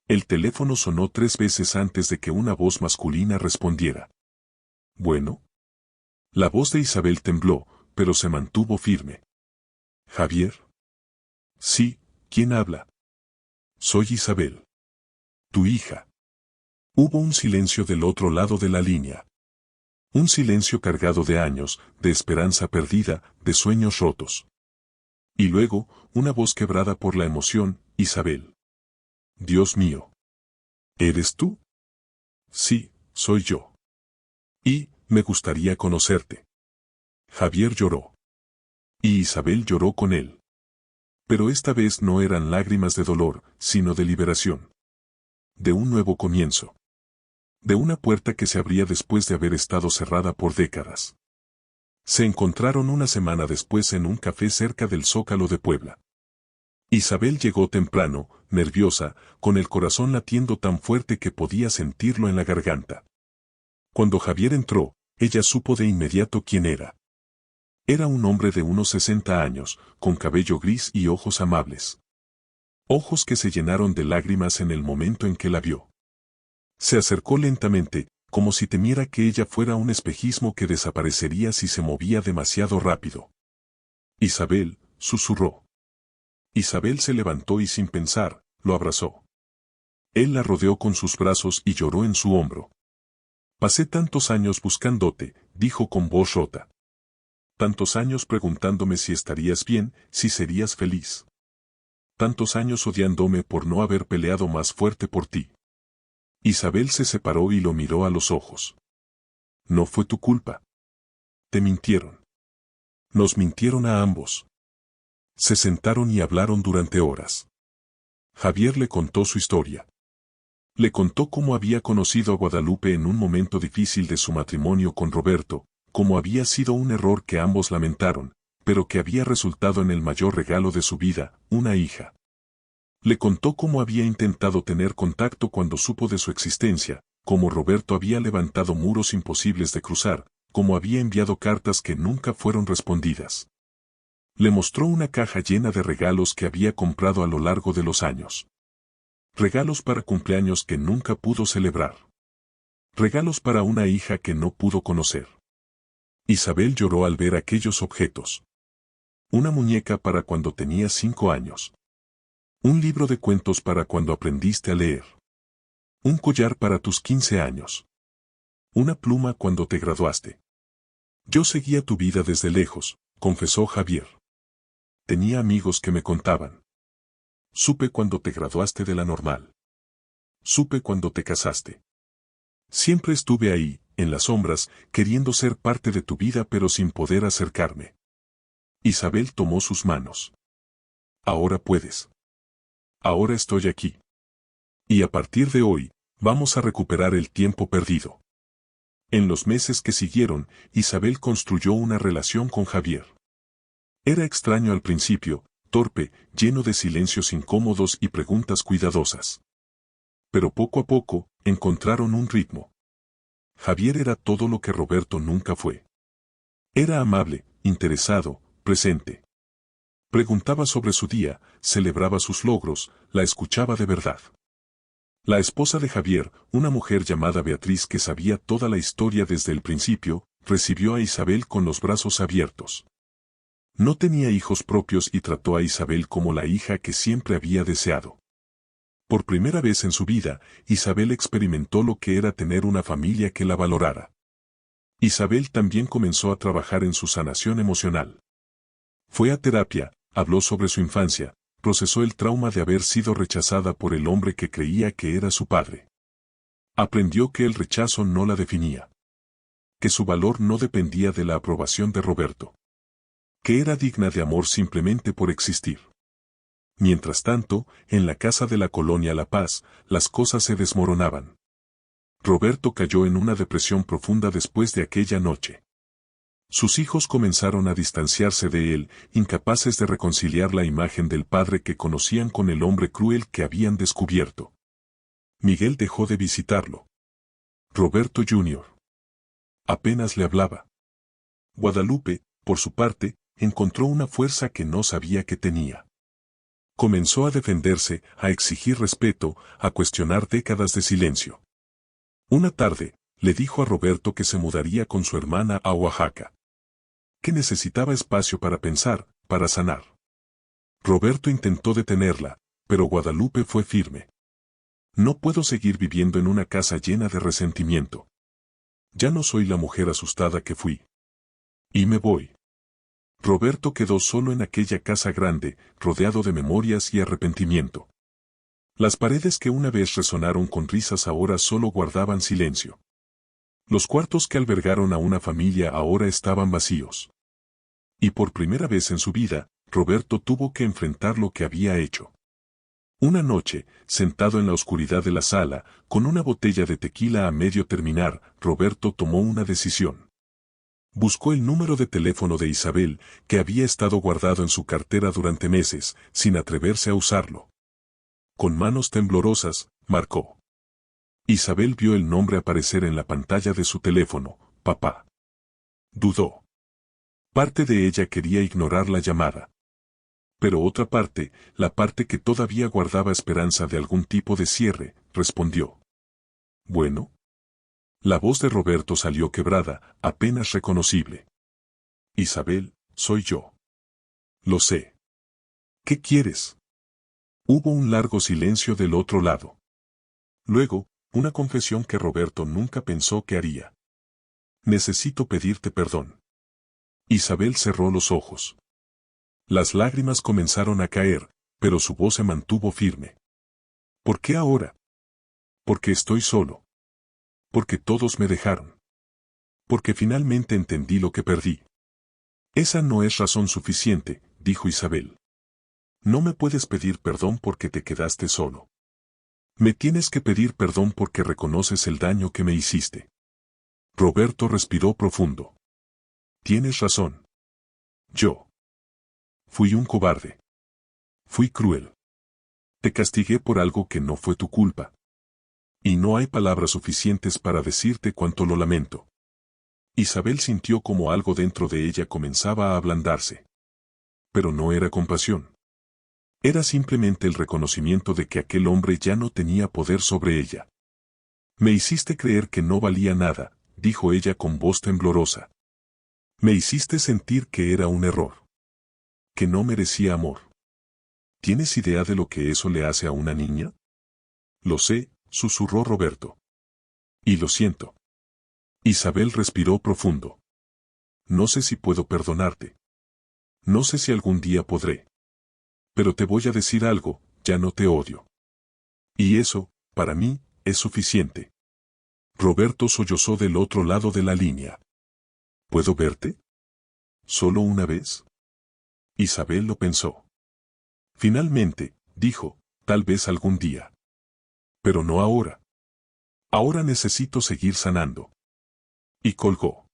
El teléfono sonó 3 veces antes de que una voz masculina respondiera. ¿Bueno? La voz de Isabel tembló, pero se mantuvo firme. ¿Javier? Sí, ¿quién habla? Soy Isabel. Tu hija. Hubo un silencio del otro lado de la línea. Un silencio cargado de años, de esperanza perdida, de sueños rotos. Y luego, una voz quebrada por la emoción: Isabel. Dios mío. ¿Eres tú? Sí, soy yo. Y, me gustaría conocerte. Javier lloró. Y Isabel lloró con él. Pero esta vez no eran lágrimas de dolor, sino de liberación. De un nuevo comienzo. De una puerta que se abría después de haber estado cerrada por décadas. Se encontraron una semana después en un café cerca del Zócalo de Puebla. Isabel llegó temprano, nerviosa, con el corazón latiendo tan fuerte que podía sentirlo en la garganta. Cuando Javier entró, ella supo de inmediato quién era. Era un hombre de unos 60 años, con cabello gris y ojos amables. Ojos que se llenaron de lágrimas en el momento en que la vio. Se acercó lentamente, como si temiera que ella fuera un espejismo que desaparecería si se movía demasiado rápido. Isabel, susurró. Isabel se levantó y sin pensar, lo abrazó. Él la rodeó con sus brazos y lloró en su hombro. Pasé tantos años buscándote, dijo con voz rota. Tantos años preguntándome si estarías bien, si serías feliz. Tantos años odiándome por no haber peleado más fuerte por ti. Isabel se separó y lo miró a los ojos. No fue tu culpa. Te mintieron. Nos mintieron a ambos. Se sentaron y hablaron durante horas. Javier le contó su historia. Le contó cómo había conocido a Guadalupe en un momento difícil de su matrimonio con Roberto, cómo había sido un error que ambos lamentaron, pero que había resultado en el mayor regalo de su vida, una hija. Le contó cómo había intentado tener contacto cuando supo de su existencia, cómo Roberto había levantado muros imposibles de cruzar, cómo había enviado cartas que nunca fueron respondidas. Le mostró una caja llena de regalos que había comprado a lo largo de los años. Regalos para cumpleaños que nunca pudo celebrar. Regalos para una hija que no pudo conocer. Isabel lloró al ver aquellos objetos. Una muñeca para cuando tenías 5 años. Un libro de cuentos para cuando aprendiste a leer. Un collar para tus 15 años. Una pluma cuando te graduaste. Yo seguía tu vida desde lejos, confesó Javier. Tenía amigos que me contaban. Supe cuando te graduaste de la normal. Supe cuando te casaste. Siempre estuve ahí, en las sombras, queriendo ser parte de tu vida pero sin poder acercarme. Isabel tomó sus manos. Ahora puedes. Ahora estoy aquí. Y a partir de hoy, vamos a recuperar el tiempo perdido. En los meses que siguieron, Isabel construyó una relación con Javier. Era extraño al principio, torpe, lleno de silencios incómodos y preguntas cuidadosas. Pero poco a poco, encontraron un ritmo. Javier era todo lo que Roberto nunca fue. Era amable, interesado, presente. Preguntaba sobre su día, celebraba sus logros, la escuchaba de verdad. La esposa de Javier, una mujer llamada Beatriz que sabía toda la historia desde el principio, recibió a Isabel con los brazos abiertos. No tenía hijos propios y trató a Isabel como la hija que siempre había deseado. Por primera vez en su vida, Isabel experimentó lo que era tener una familia que la valorara. Isabel también comenzó a trabajar en su sanación emocional. Fue a terapia, habló sobre su infancia, procesó el trauma de haber sido rechazada por el hombre que creía que era su padre. Aprendió que el rechazo no la definía. Que su valor no dependía de la aprobación de Roberto. Que era digna de amor simplemente por existir. Mientras tanto, en la casa de la colonia La Paz, las cosas se desmoronaban. Roberto cayó en una depresión profunda después de aquella noche. Sus hijos comenzaron a distanciarse de él, incapaces de reconciliar la imagen del padre que conocían con el hombre cruel que habían descubierto. Miguel dejó de visitarlo. Roberto Jr. apenas le hablaba. Guadalupe, por su parte, encontró una fuerza que no sabía que tenía. Comenzó a defenderse, a exigir respeto, a cuestionar décadas de silencio. Una tarde, le dijo a Roberto que se mudaría con su hermana a Oaxaca. Que necesitaba espacio para pensar, para sanar. Roberto intentó detenerla, pero Guadalupe fue firme. No puedo seguir viviendo en una casa llena de resentimiento. Ya no soy la mujer asustada que fui. Y me voy. Roberto quedó solo en aquella casa grande, rodeado de memorias y arrepentimiento. Las paredes que una vez resonaron con risas ahora solo guardaban silencio. Los cuartos que albergaron a una familia ahora estaban vacíos. Y por primera vez en su vida, Roberto tuvo que enfrentar lo que había hecho. Una noche, sentado en la oscuridad de la sala, con una botella de tequila a medio terminar, Roberto tomó una decisión. Buscó el número de teléfono de Isabel, que había estado guardado en su cartera durante meses, sin atreverse a usarlo. Con manos temblorosas, marcó. Isabel vio el nombre aparecer en la pantalla de su teléfono, papá. Dudó. Parte de ella quería ignorar la llamada. Pero otra parte, la parte que todavía guardaba esperanza de algún tipo de cierre, respondió. Bueno. La voz de Roberto salió quebrada, apenas reconocible. Isabel, soy yo. Lo sé. ¿Qué quieres? Hubo un largo silencio del otro lado. Luego, una confesión que Roberto nunca pensó que haría. Necesito pedirte perdón. Isabel cerró los ojos. Las lágrimas comenzaron a caer, pero su voz se mantuvo firme. ¿Por qué ahora? Porque estoy solo. Porque todos me dejaron. Porque finalmente entendí lo que perdí. Esa no es razón suficiente, dijo Isabel. No me puedes pedir perdón porque te quedaste solo. Me tienes que pedir perdón porque reconoces el daño que me hiciste. Roberto respiró profundo. Tienes razón. Yo. Fui un cobarde. Fui cruel. Te castigué por algo que no fue tu culpa. Y no hay palabras suficientes para decirte cuánto lo lamento. Isabel sintió como algo dentro de ella comenzaba a ablandarse. Pero no era compasión. Era simplemente el reconocimiento de que aquel hombre ya no tenía poder sobre ella. Me hiciste creer que no valía nada, dijo ella con voz temblorosa. Me hiciste sentir que era un error. Que no merecía amor. ¿Tienes idea de lo que eso le hace a una niña? Lo sé, susurró Roberto. Y lo siento. Isabel respiró profundo. No sé si puedo perdonarte. No sé si algún día podré. Pero te voy a decir algo, ya no te odio. Y eso, para mí, es suficiente. Roberto sollozó del otro lado de la línea. ¿Puedo verte? ¿Solo una vez? Isabel lo pensó. Finalmente, dijo, tal vez algún día. Pero no ahora. Ahora necesito seguir sanando. Y colgó.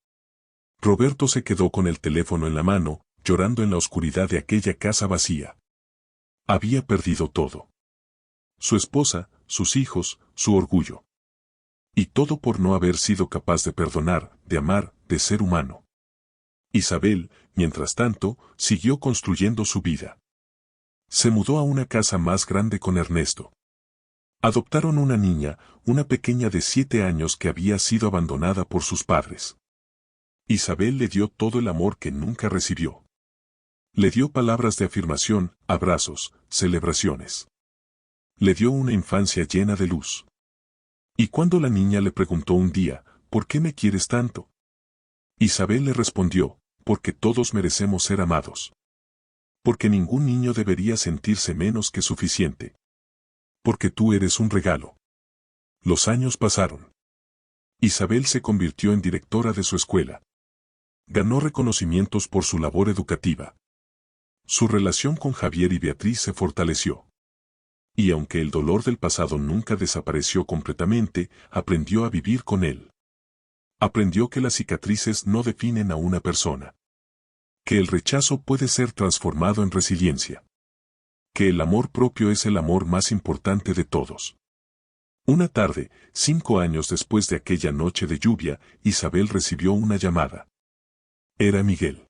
Roberto se quedó con el teléfono en la mano, llorando en la oscuridad de aquella casa vacía. Había perdido todo. Su esposa, sus hijos, su orgullo. Y todo por no haber sido capaz de perdonar, de amar, de ser humano. Isabel, mientras tanto, siguió construyendo su vida. Se mudó a una casa más grande con Ernesto. Adoptaron una niña, una pequeña de 7 años que había sido abandonada por sus padres. Isabel le dio todo el amor que nunca recibió. Le dio palabras de afirmación, abrazos, celebraciones. Le dio una infancia llena de luz. Y cuando la niña le preguntó un día, ¿por qué me quieres tanto? Isabel le respondió, porque todos merecemos ser amados. Porque ningún niño debería sentirse menos que suficiente. Porque tú eres un regalo. Los años pasaron. Isabel se convirtió en directora de su escuela. Ganó reconocimientos por su labor educativa. Su relación con Javier y Beatriz se fortaleció. Y aunque el dolor del pasado nunca desapareció completamente, aprendió a vivir con él. Aprendió que las cicatrices no definen a una persona. Que el rechazo puede ser transformado en resiliencia. Que el amor propio es el amor más importante de todos. Una tarde, 5 años después de aquella noche de lluvia, Isabel recibió una llamada. Era Miguel.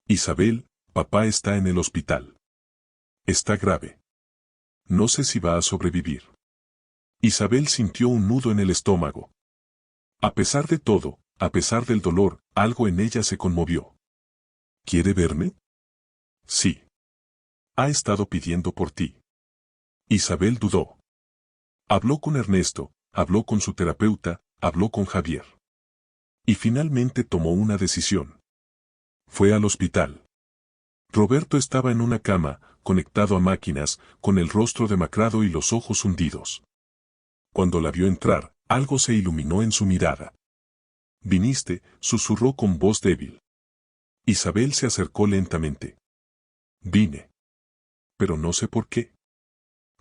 Isabel, papá está en el hospital. Está grave. No sé si va a sobrevivir. Isabel sintió un nudo en el estómago. A pesar de todo, a pesar del dolor, algo en ella se conmovió. ¿Quiere verme? Sí. Ha estado pidiendo por ti. Isabel dudó. Habló con Ernesto, habló con su terapeuta, habló con Javier. Y finalmente tomó una decisión. Fue al hospital. Roberto estaba en una cama, conectado a máquinas, con el rostro demacrado y los ojos hundidos. Cuando la vio entrar, algo se iluminó en su mirada. «¿Viniste?», susurró con voz débil. Isabel se acercó lentamente. «Vine. Pero no sé por qué».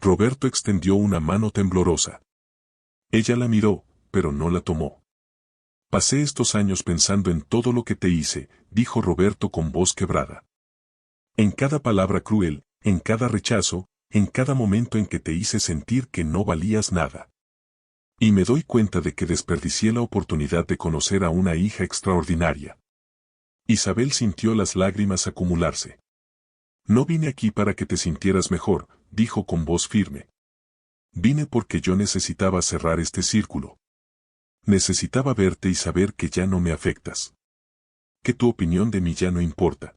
Roberto extendió una mano temblorosa. Ella la miró, pero no la tomó. «Pasé estos años pensando en todo lo que te hice», dijo Roberto con voz quebrada. «En cada palabra cruel, en cada rechazo, en cada momento en que te hice sentir que no valías nada. Y me doy cuenta de que desperdicié la oportunidad de conocer a una hija extraordinaria». Isabel sintió las lágrimas acumularse. «No vine aquí para que te sintieras mejor», dijo con voz firme. «Vine porque yo necesitaba cerrar este círculo. Necesitaba verte y saber que ya no me afectas. Que tu opinión de mí ya no importa».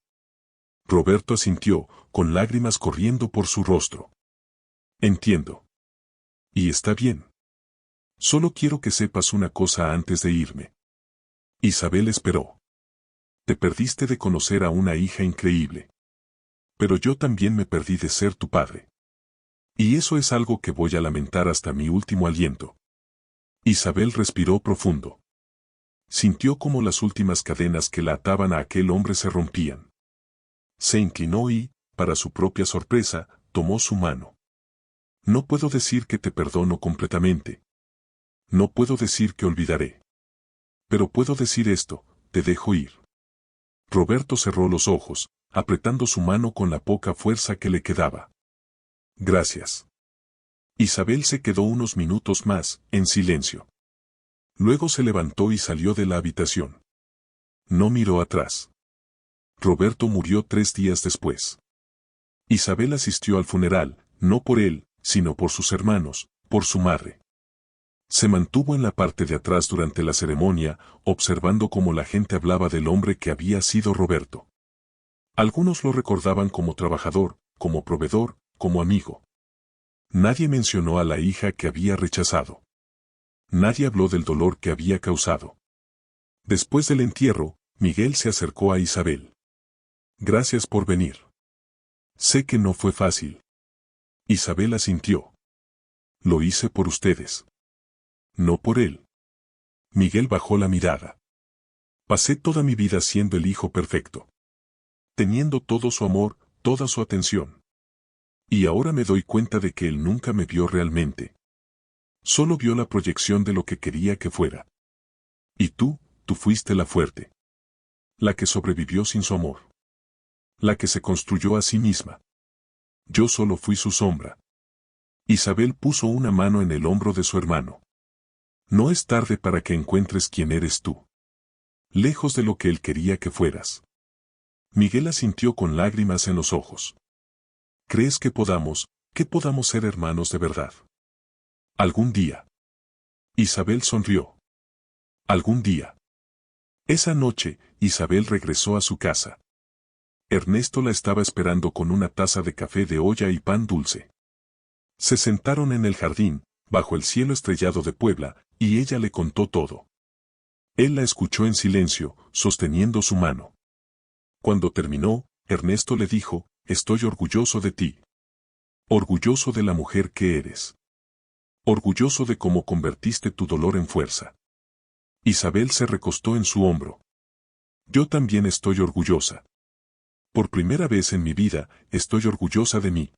Roberto asintió, con lágrimas corriendo por su rostro. «Entiendo. Y está bien. Solo quiero que sepas una cosa antes de irme». Isabel esperó. «Te perdiste de conocer a una hija increíble. Pero yo también me perdí de ser tu padre. Y eso es algo que voy a lamentar hasta mi último aliento». Isabel respiró profundo. Sintió como las últimas cadenas que la ataban a aquel hombre se rompían. Se inclinó y, para su propia sorpresa, tomó su mano. «No puedo decir que te perdono completamente. No puedo decir que olvidaré. Pero puedo decir esto, te dejo ir». Roberto cerró los ojos, apretando su mano con la poca fuerza que le quedaba. «Gracias». Isabel se quedó unos minutos más, en silencio. Luego se levantó y salió de la habitación. No miró atrás. Roberto murió 3 días después. Isabel asistió al funeral, no por él, sino por sus hermanos, por su madre. Se mantuvo en la parte de atrás durante la ceremonia, observando cómo la gente hablaba del hombre que había sido Roberto. Algunos lo recordaban como trabajador, como proveedor, como amigo. Nadie mencionó a la hija que había rechazado. Nadie habló del dolor que había causado. Después del entierro, Miguel se acercó a Isabel. «Gracias por venir. Sé que no fue fácil». Isabel asintió. «Lo hice por ustedes. No por él». Miguel bajó la mirada. «Pasé toda mi vida siendo el hijo perfecto. Teniendo todo su amor, toda su atención. Y ahora me doy cuenta de que él nunca me vio realmente. Solo vio la proyección de lo que quería que fuera. Y tú fuiste la fuerte. La que sobrevivió sin su amor. La que se construyó a sí misma. Yo solo fui su sombra». Isabel puso una mano en el hombro de su hermano. «No es tarde para que encuentres quién eres tú. Lejos de lo que él quería que fueras». Miguel asintió con lágrimas en los ojos. «¿Crees que podamos ser hermanos de verdad? Algún día». Isabel sonrió. «Algún día». Esa noche, Isabel regresó a su casa. Ernesto la estaba esperando con una taza de café de olla y pan dulce. Se sentaron en el jardín, bajo el cielo estrellado de Puebla, y ella le contó todo. Él la escuchó en silencio, sosteniendo su mano. Cuando terminó, Ernesto le dijo, estoy orgulloso de ti. Orgulloso de la mujer que eres. Orgulloso de cómo convertiste tu dolor en fuerza. Isabel se recostó en su hombro. Yo también estoy orgullosa. Por primera vez en mi vida, estoy orgullosa de mí.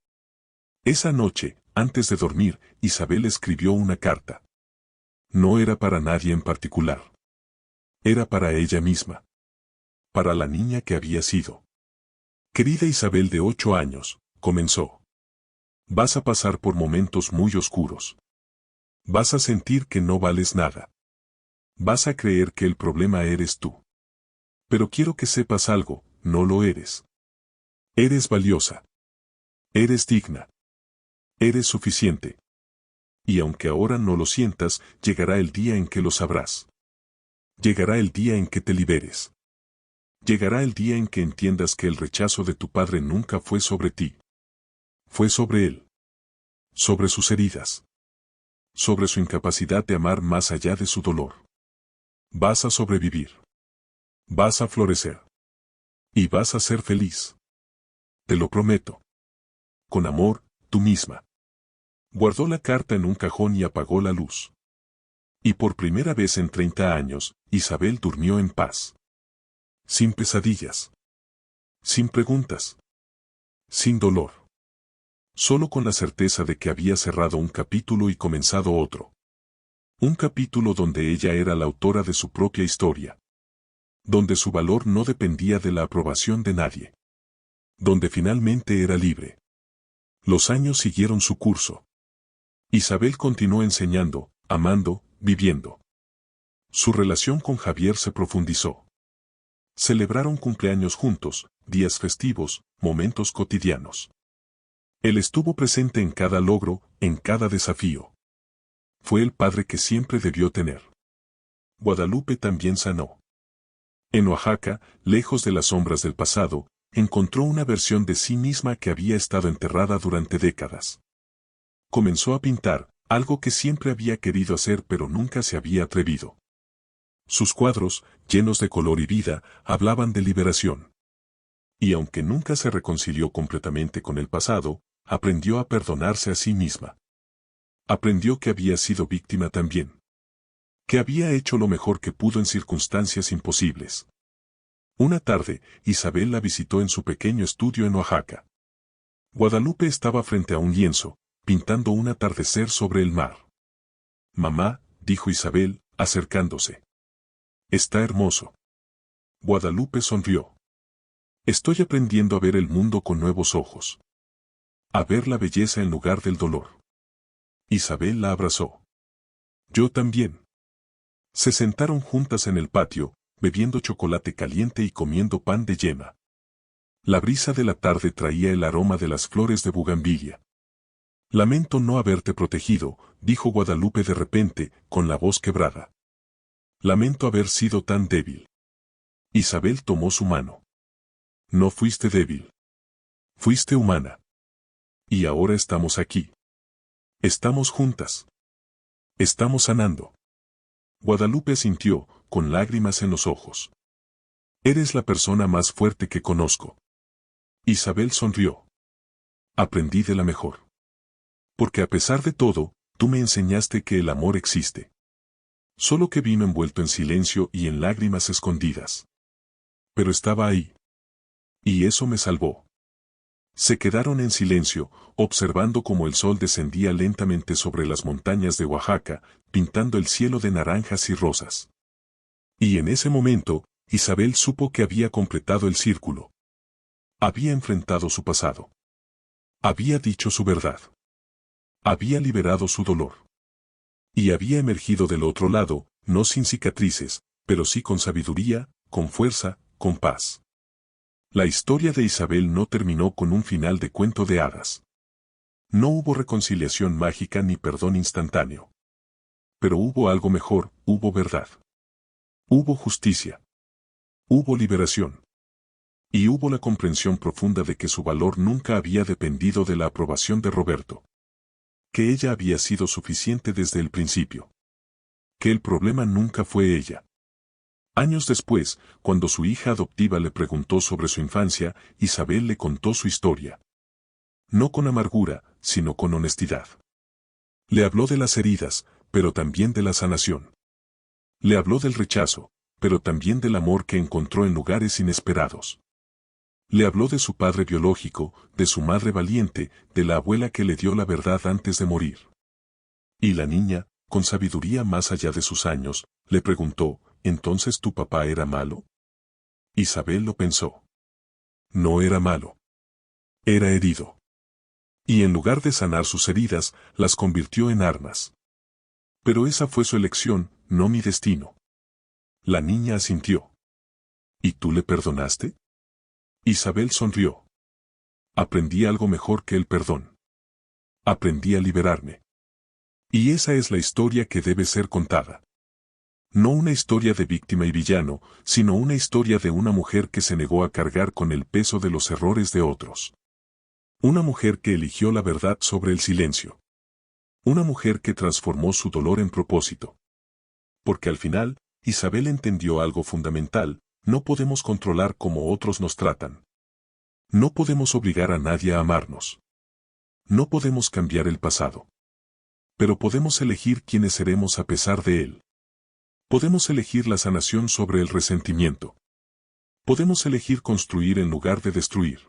Esa noche, antes de dormir, Isabel escribió una carta. No era para nadie en particular. Era para ella misma. Para la niña que había sido. Querida Isabel de 8 años, comenzó. Vas a pasar por momentos muy oscuros. Vas a sentir que no vales nada. Vas a creer que el problema eres tú. Pero quiero que sepas algo, no lo eres. Eres valiosa. Eres digna. Eres suficiente. Y aunque ahora no lo sientas, llegará el día en que lo sabrás. Llegará el día en que te liberes. Llegará el día en que entiendas que el rechazo de tu padre nunca fue sobre ti. Fue sobre él. Sobre sus heridas. Sobre su incapacidad de amar más allá de su dolor. Vas a sobrevivir. Vas a florecer. Y vas a ser feliz. Te lo prometo. Con amor, tú misma. Guardó la carta en un cajón y apagó la luz. Y por primera vez en 30 años, Isabel durmió en paz. Sin pesadillas. Sin preguntas. Sin dolor. Solo con la certeza de que había cerrado un capítulo y comenzado otro. Un capítulo donde ella era la autora de su propia historia. Donde su valor no dependía de la aprobación de nadie. Donde finalmente era libre. Los años siguieron su curso. Isabel continuó enseñando, amando, viviendo. Su relación con Javier se profundizó. Celebraron cumpleaños juntos, días festivos, momentos cotidianos. Él estuvo presente en cada logro, en cada desafío. Fue el padre que siempre debió tener. Guadalupe también sanó. En Oaxaca, lejos de las sombras del pasado, encontró una versión de sí misma que había estado enterrada durante décadas. Comenzó a pintar, algo que siempre había querido hacer pero nunca se había atrevido. Sus cuadros, llenos de color y vida, hablaban de liberación. Y aunque nunca se reconcilió completamente con el pasado, aprendió a perdonarse a sí misma. Aprendió que había sido víctima también. Que había hecho lo mejor que pudo en circunstancias imposibles. Una tarde, Isabel la visitó en su pequeño estudio en Oaxaca. Guadalupe estaba frente a un lienzo, pintando un atardecer sobre el mar. Mamá, dijo Isabel, acercándose. Está hermoso. Guadalupe sonrió. Estoy aprendiendo a ver el mundo con nuevos ojos. A ver la belleza en lugar del dolor. Isabel la abrazó. Yo también. Se sentaron juntas en el patio, bebiendo chocolate caliente y comiendo pan de yema. La brisa de la tarde traía el aroma de las flores de bugambilia. Lamento no haberte protegido, dijo Guadalupe de repente, con la voz quebrada. Lamento haber sido tan débil. Isabel tomó su mano. No fuiste débil. Fuiste humana. Y ahora estamos aquí. Estamos juntas. Estamos sanando. Guadalupe sintió, con lágrimas en los ojos. Eres la persona más fuerte que conozco. Isabel sonrió. Aprendí de la mejor. Porque a pesar de todo, tú me enseñaste que el amor existe. Solo que vino envuelto en silencio y en lágrimas escondidas. Pero estaba ahí. Y eso me salvó. Se quedaron en silencio, observando cómo el sol descendía lentamente sobre las montañas de Oaxaca, pintando el cielo de naranjas y rosas. Y en ese momento, Isabel supo que había completado el círculo. Había enfrentado su pasado. Había dicho su verdad. Había liberado su dolor. Y había emergido del otro lado, no sin cicatrices, pero sí con sabiduría, con fuerza, con paz. La historia de Isabel no terminó con un final de cuento de hadas. No hubo reconciliación mágica ni perdón instantáneo. Pero hubo algo mejor, hubo verdad. Hubo justicia. Hubo liberación. Y hubo la comprensión profunda de que su valor nunca había dependido de la aprobación de Roberto. Que ella había sido suficiente desde el principio. Que el problema nunca fue ella. Años después, cuando su hija adoptiva le preguntó sobre su infancia, Isabel le contó su historia. No con amargura, sino con honestidad. Le habló de las heridas, pero también de la sanación. Le habló del rechazo, pero también del amor que encontró en lugares inesperados. Le habló de su padre biológico, de su madre valiente, de la abuela que le dio la verdad antes de morir. Y la niña, con sabiduría más allá de sus años, le preguntó, ¿entonces tu papá era malo? Isabel lo pensó. No era malo. Era herido. Y en lugar de sanar sus heridas, las convirtió en armas. Pero esa fue su elección, no mi destino. La niña asintió. ¿Y tú le perdonaste? Isabel sonrió. Aprendí algo mejor que el perdón. Aprendí a liberarme. Y esa es la historia que debe ser contada. No una historia de víctima y villano, sino una historia de una mujer que se negó a cargar con el peso de los errores de otros. Una mujer que eligió la verdad sobre el silencio. Una mujer que transformó su dolor en propósito. Porque al final, Isabel entendió algo fundamental: no podemos controlar cómo otros nos tratan. No podemos obligar a nadie a amarnos. No podemos cambiar el pasado. Pero podemos elegir quiénes seremos a pesar de él. Podemos elegir la sanación sobre el resentimiento. Podemos elegir construir en lugar de destruir.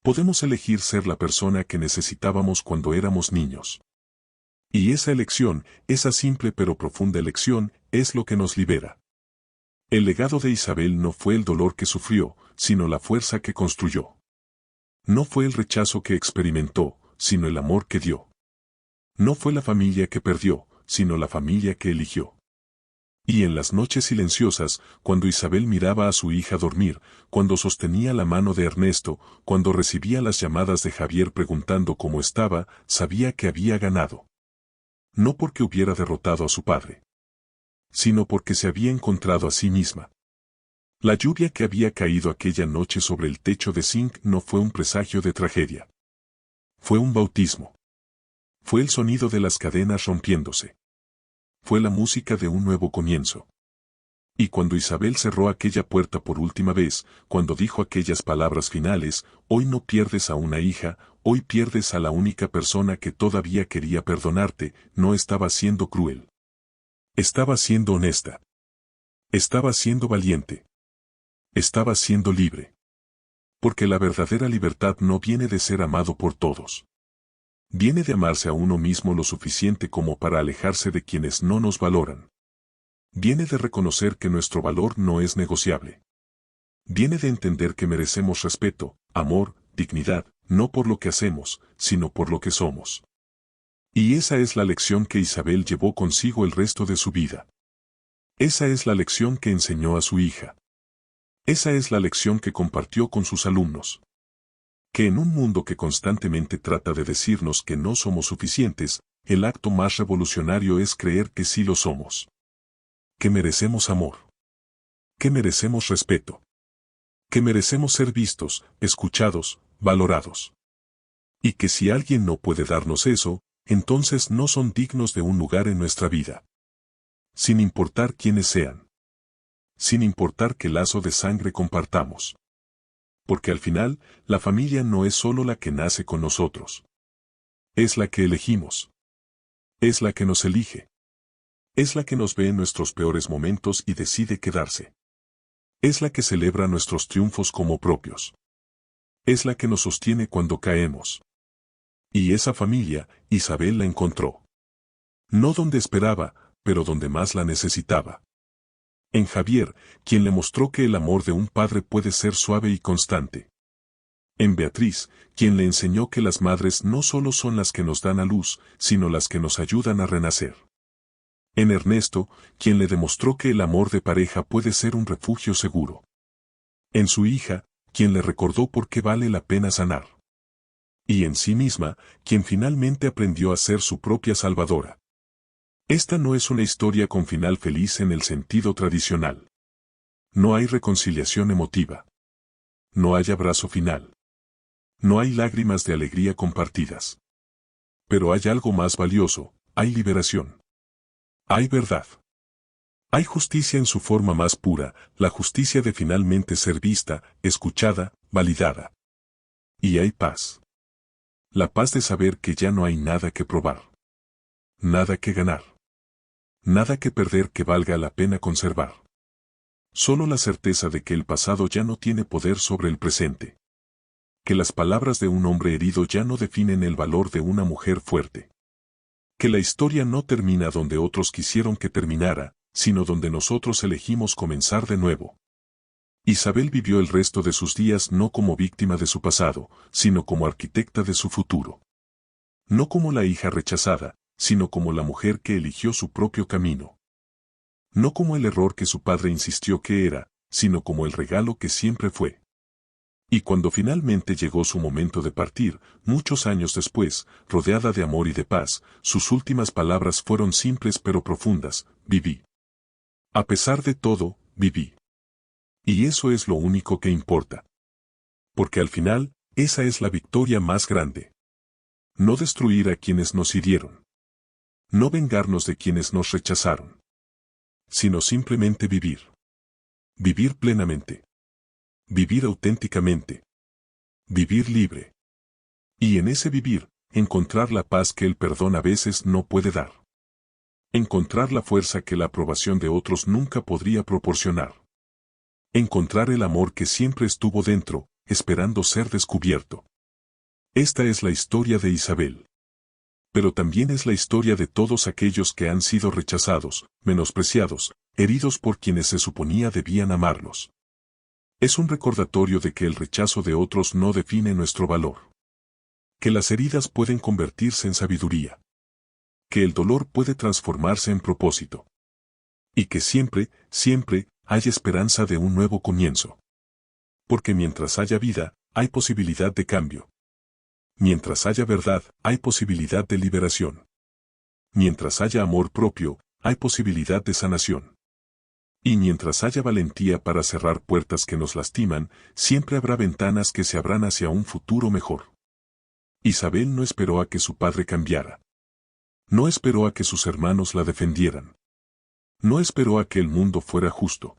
Podemos elegir ser la persona que necesitábamos cuando éramos niños. Y esa elección, esa simple pero profunda elección, es lo que nos libera. El legado de Isabel no fue el dolor que sufrió, sino la fuerza que construyó. No fue el rechazo que experimentó, sino el amor que dio. No fue la familia que perdió, sino la familia que eligió. Y en las noches silenciosas, cuando Isabel miraba a su hija dormir, cuando sostenía la mano de Ernesto, cuando recibía las llamadas de Javier preguntando cómo estaba, sabía que había ganado. No porque hubiera derrotado a su padre, sino porque se había encontrado a sí misma. La lluvia que había caído aquella noche sobre el techo de zinc no fue un presagio de tragedia. Fue un bautismo. Fue el sonido de las cadenas rompiéndose. Fue la música de un nuevo comienzo. Y cuando Isabel cerró aquella puerta por última vez, cuando dijo aquellas palabras finales: hoy no pierdes a una hija, hoy pierdes a la única persona que todavía quería perdonarte, no estaba siendo cruel. Estaba siendo honesta. Estaba siendo valiente. Estaba siendo libre. Porque la verdadera libertad no viene de ser amado por todos. Viene de amarse a uno mismo lo suficiente como para alejarse de quienes no nos valoran. Viene de reconocer que nuestro valor no es negociable. Viene de entender que merecemos respeto, amor, dignidad, no por lo que hacemos, sino por lo que somos. Y esa es la lección que Isabel llevó consigo el resto de su vida. Esa es la lección que enseñó a su hija. Esa es la lección que compartió con sus alumnos. Que en un mundo que constantemente trata de decirnos que no somos suficientes, el acto más revolucionario es creer que sí lo somos. Que merecemos amor. Que merecemos respeto. Que merecemos ser vistos, escuchados, valorados. Y que si alguien no puede darnos eso, entonces no son dignos de un lugar en nuestra vida. Sin importar quiénes sean. Sin importar qué lazo de sangre compartamos. Porque al final, la familia no es solo la que nace con nosotros. Es la que elegimos. Es la que nos elige. Es la que nos ve en nuestros peores momentos y decide quedarse. Es la que celebra nuestros triunfos como propios. Es la que nos sostiene cuando caemos. Y esa familia, Isabel la encontró. No donde esperaba, pero donde más la necesitaba. En Javier, quien le mostró que el amor de un padre puede ser suave y constante. En Beatriz, quien le enseñó que las madres no solo son las que nos dan a luz, sino las que nos ayudan a renacer. En Ernesto, quien le demostró que el amor de pareja puede ser un refugio seguro. En su hija, quien le recordó por qué vale la pena sanar. Y en sí misma, quien finalmente aprendió a ser su propia salvadora. Esta no es una historia con final feliz en el sentido tradicional. No hay reconciliación emotiva. No hay abrazo final. No hay lágrimas de alegría compartidas. Pero hay algo más valioso: hay liberación. Hay verdad. Hay justicia en su forma más pura, la justicia de finalmente ser vista, escuchada, validada. Y hay paz. La paz de saber que ya no hay nada que probar. Nada que ganar. Nada que perder que valga la pena conservar. Solo la certeza de que el pasado ya no tiene poder sobre el presente. Que las palabras de un hombre herido ya no definen el valor de una mujer fuerte. Que la historia no termina donde otros quisieron que terminara, sino donde nosotros elegimos comenzar de nuevo. Isabel vivió el resto de sus días no como víctima de su pasado, sino como arquitecta de su futuro. No como la hija rechazada, sino como la mujer que eligió su propio camino. No como el error que su padre insistió que era, sino como el regalo que siempre fue. Y cuando finalmente llegó su momento de partir, muchos años después, rodeada de amor y de paz, sus últimas palabras fueron simples pero profundas: viví. A pesar de todo, viví. Y eso es lo único que importa. Porque al final, esa es la victoria más grande. No destruir a quienes nos hirieron. No vengarnos de quienes nos rechazaron. Sino simplemente vivir. Vivir plenamente. Vivir auténticamente. Vivir libre. Y en ese vivir, encontrar la paz que el perdón a veces no puede dar. Encontrar la fuerza que la aprobación de otros nunca podría proporcionar. Encontrar el amor que siempre estuvo dentro, esperando ser descubierto. Esta es la historia de Isabel. Pero también es la historia de todos aquellos que han sido rechazados, menospreciados, heridos por quienes se suponía debían amarlos. Es un recordatorio de que el rechazo de otros no define nuestro valor. Que las heridas pueden convertirse en sabiduría. Que el dolor puede transformarse en propósito. Y que siempre, siempre, hay esperanza de un nuevo comienzo. Porque mientras haya vida, hay posibilidad de cambio. Mientras haya verdad, hay posibilidad de liberación. Mientras haya amor propio, hay posibilidad de sanación. Y mientras haya valentía para cerrar puertas que nos lastiman, siempre habrá ventanas que se abran hacia un futuro mejor. Isabel no esperó a que su padre cambiara. No esperó a que sus hermanos la defendieran. No esperó a que el mundo fuera justo.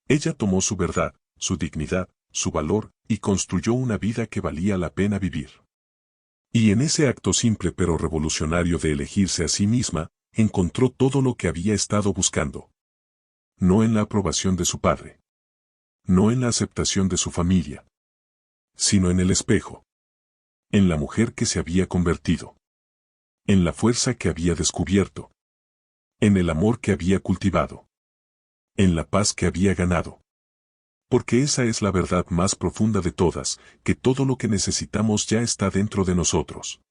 Ella tomó su verdad, su dignidad, su valor, y construyó una vida que valía la pena vivir. Y en ese acto simple pero revolucionario de elegirse a sí misma, encontró todo lo que había estado buscando. No en la aprobación de su padre. No en la aceptación de su familia. Sino en el espejo. En la mujer que se había convertido. En la fuerza que había descubierto. En el amor que había cultivado. En la paz que había ganado. Porque esa es la verdad más profunda de todas, que todo lo que necesitamos ya está dentro de nosotros.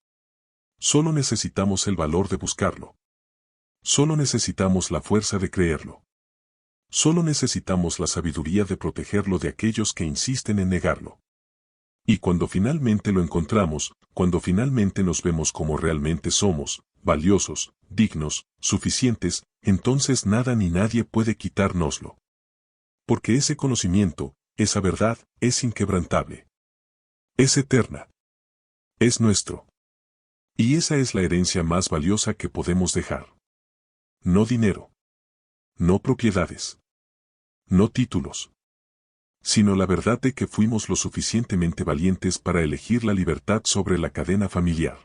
Solo necesitamos el valor de buscarlo. Solo necesitamos la fuerza de creerlo. Solo necesitamos la sabiduría de protegerlo de aquellos que insisten en negarlo. Y cuando finalmente lo encontramos, cuando finalmente nos vemos como realmente somos, valiosos, dignos, suficientes, entonces nada ni nadie puede quitárnoslo. Porque ese conocimiento, esa verdad, es inquebrantable. Es eterna. Es nuestro. Y esa es la herencia más valiosa que podemos dejar. No dinero. No propiedades. No títulos. Sino la verdad de que fuimos lo suficientemente valientes para elegir la libertad sobre la cadena familiar.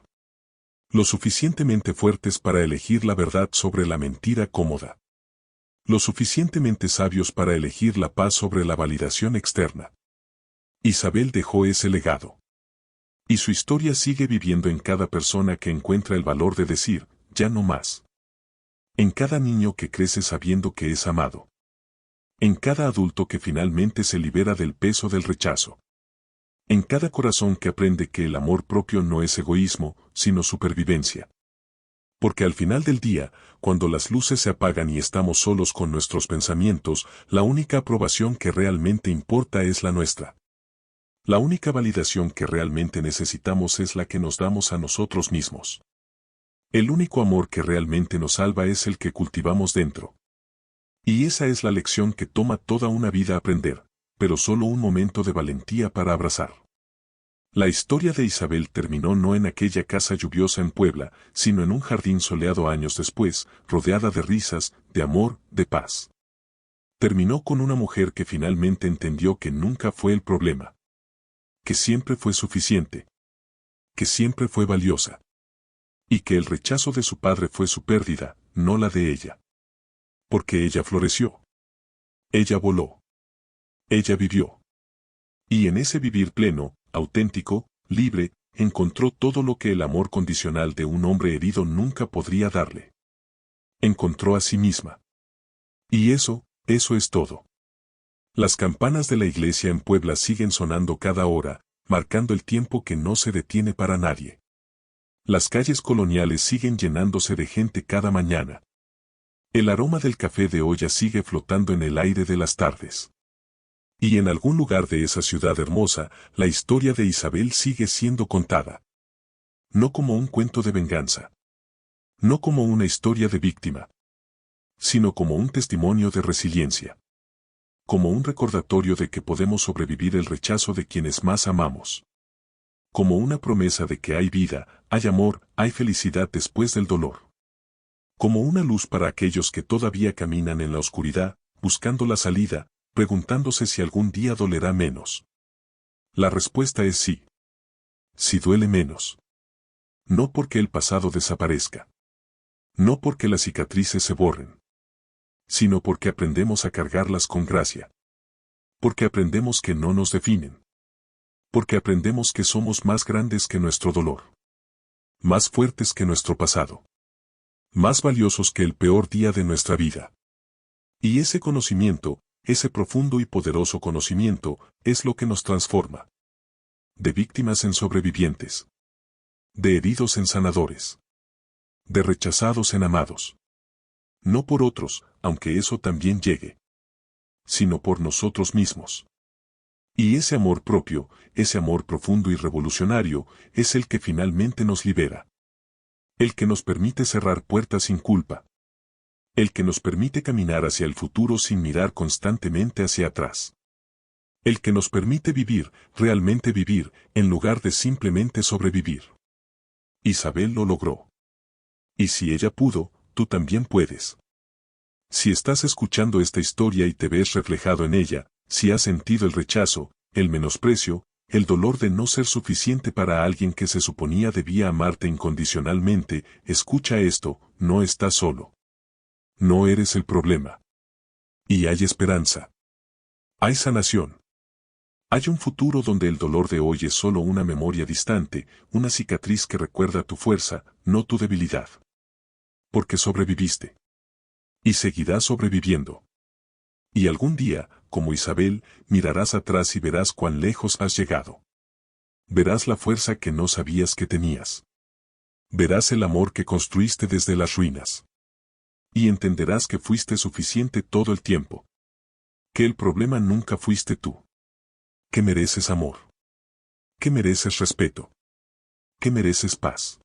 Lo suficientemente fuertes para elegir la verdad sobre la mentira cómoda. Lo suficientemente sabios para elegir la paz sobre la validación externa. Isabel dejó ese legado. Y su historia sigue viviendo en cada persona que encuentra el valor de decir, ya no más. En cada niño que crece sabiendo que es amado. En cada adulto que finalmente se libera del peso del rechazo. En cada corazón que aprende que el amor propio no es egoísmo, sino supervivencia. Porque al final del día, cuando las luces se apagan y estamos solos con nuestros pensamientos, la única aprobación que realmente importa es la nuestra. La única validación que realmente necesitamos es la que nos damos a nosotros mismos. El único amor que realmente nos salva es el que cultivamos dentro. Y esa es la lección que toma toda una vida aprender, pero solo un momento de valentía para abrazar. La historia de Isabel terminó no en aquella casa lluviosa en Puebla, sino en un jardín soleado años después, rodeada de risas, de amor, de paz. Terminó con una mujer que finalmente entendió que nunca fue el problema. Que siempre fue suficiente. Que siempre fue valiosa. Y que el rechazo de su padre fue su pérdida, no la de ella. Porque ella floreció. Ella voló. Ella vivió. Y en ese vivir pleno, auténtico, libre, encontró todo lo que el amor condicional de un hombre herido nunca podría darle. Encontró a sí misma. Y eso es todo. Las campanas de la iglesia en Puebla siguen sonando cada hora, marcando el tiempo que no se detiene para nadie. Las calles coloniales siguen llenándose de gente cada mañana. El aroma del café de olla sigue flotando en el aire de las tardes. Y en algún lugar de esa ciudad hermosa, la historia de Isabel sigue siendo contada. No como un cuento de venganza. No como una historia de víctima. Sino como un testimonio de resiliencia. Como un recordatorio de que podemos sobrevivir el rechazo de quienes más amamos. Como una promesa de que hay vida, hay amor, hay felicidad después del dolor. Como una luz para aquellos que todavía caminan en la oscuridad, buscando la salida, preguntándose si algún día dolerá menos. La respuesta es sí. Sí duele menos. No porque el pasado desaparezca. No porque las cicatrices se borren. Sino porque aprendemos a cargarlas con gracia. Porque aprendemos que no nos definen. Porque aprendemos que somos más grandes que nuestro dolor. Más fuertes que nuestro pasado. Más valiosos que el peor día de nuestra vida. Y ese conocimiento, ese profundo y poderoso conocimiento, es lo que nos transforma. De víctimas en sobrevivientes. De heridos en sanadores. De rechazados en amados. No por otros, aunque eso también llegue. Sino por nosotros mismos. Y ese amor propio, ese amor profundo y revolucionario, es el que finalmente nos libera. El que nos permite cerrar puertas sin culpa. El que nos permite caminar hacia el futuro sin mirar constantemente hacia atrás. El que nos permite vivir, realmente vivir, en lugar de simplemente sobrevivir. Isabel lo logró. Y si ella pudo, tú también puedes. Si estás escuchando esta historia y te ves reflejado en ella, si has sentido el rechazo, el menosprecio, el dolor de no ser suficiente para alguien que se suponía debía amarte incondicionalmente, escucha esto, no estás solo. No eres el problema. Y hay esperanza. Hay sanación. Hay un futuro donde el dolor de hoy es solo una memoria distante, una cicatriz que recuerda tu fuerza, no tu debilidad. Porque sobreviviste. Y seguirás sobreviviendo. Y algún día, como Isabel, mirarás atrás y verás cuán lejos has llegado. Verás la fuerza que no sabías que tenías. Verás el amor que construiste desde las ruinas. Y entenderás que fuiste suficiente todo el tiempo. Que el problema nunca fuiste tú. Que mereces amor. Que mereces respeto. Que mereces paz.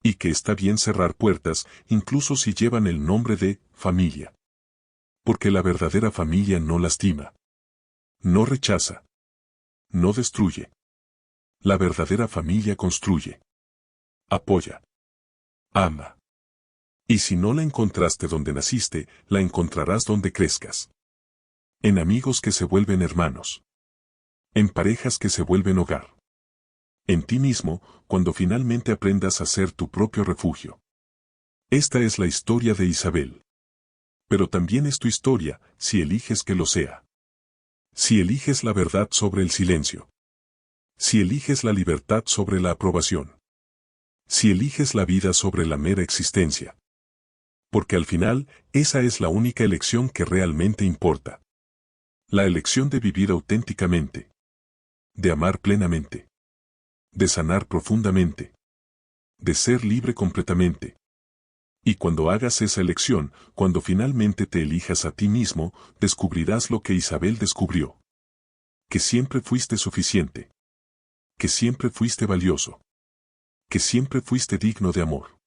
Y que está bien cerrar puertas, incluso si llevan el nombre de familia. Porque la verdadera familia no lastima. No rechaza. No destruye. La verdadera familia construye. Apoya. Ama. Y si no la encontraste donde naciste, la encontrarás donde crezcas. En amigos que se vuelven hermanos. En parejas que se vuelven hogar. En ti mismo, cuando finalmente aprendas a ser tu propio refugio. Esta es la historia de Isabel. Pero también es tu historia, si eliges que lo sea. Si eliges la verdad sobre el silencio. Si eliges la libertad sobre la aprobación. Si eliges la vida sobre la mera existencia. Porque al final, esa es la única elección que realmente importa. La elección de vivir auténticamente. De amar plenamente. De sanar profundamente. De ser libre completamente. Y cuando hagas esa elección, cuando finalmente te elijas a ti mismo, descubrirás lo que Isabel descubrió. Que siempre fuiste suficiente. Que siempre fuiste valioso. Que siempre fuiste digno de amor.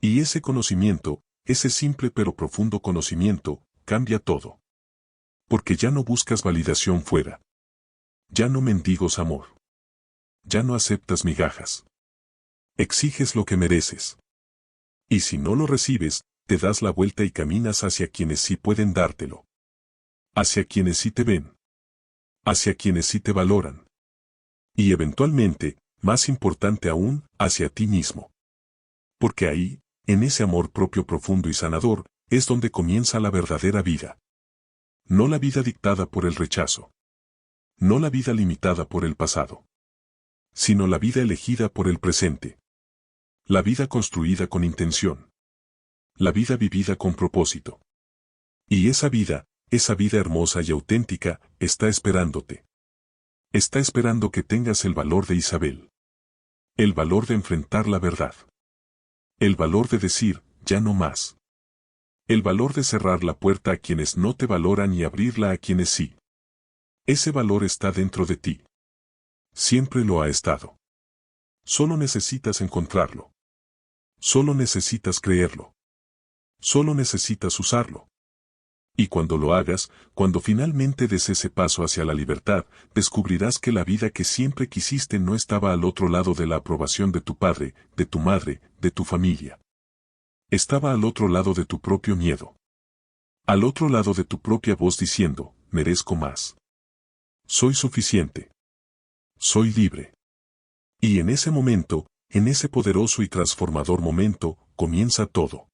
Y ese conocimiento, ese simple pero profundo conocimiento, cambia todo. Porque ya no buscas validación fuera. Ya no mendigos amor. ya no aceptas migajas. Exiges lo que mereces. Y si no lo recibes, te das la vuelta y caminas hacia quienes sí pueden dártelo. Hacia quienes sí te ven. Hacia quienes sí te valoran. Y eventualmente, más importante aún, hacia ti mismo. Porque ahí, en ese amor propio profundo y sanador, es donde comienza la verdadera vida. No la vida dictada por el rechazo. No la vida limitada por el pasado. Sino la vida elegida por el presente. La vida construida con intención. La vida vivida con propósito. Y esa vida hermosa y auténtica, está esperándote. Está esperando que tengas el valor de Isabel. El valor de enfrentar la verdad. El valor de decir, ya no más. El valor de cerrar la puerta a quienes no te valoran y abrirla a quienes sí. Ese valor está dentro de ti. Siempre lo ha estado. Solo necesitas encontrarlo. Solo necesitas creerlo. Solo necesitas usarlo. Y cuando lo hagas, cuando finalmente des ese paso hacia la libertad, descubrirás que la vida que siempre quisiste no estaba al otro lado de la aprobación de tu padre, de tu madre, de tu familia. Estaba al otro lado de tu propio miedo. Al otro lado de tu propia voz diciendo, merezco más. Soy suficiente. Soy libre. Y en ese momento, en ese poderoso y transformador momento, comienza todo.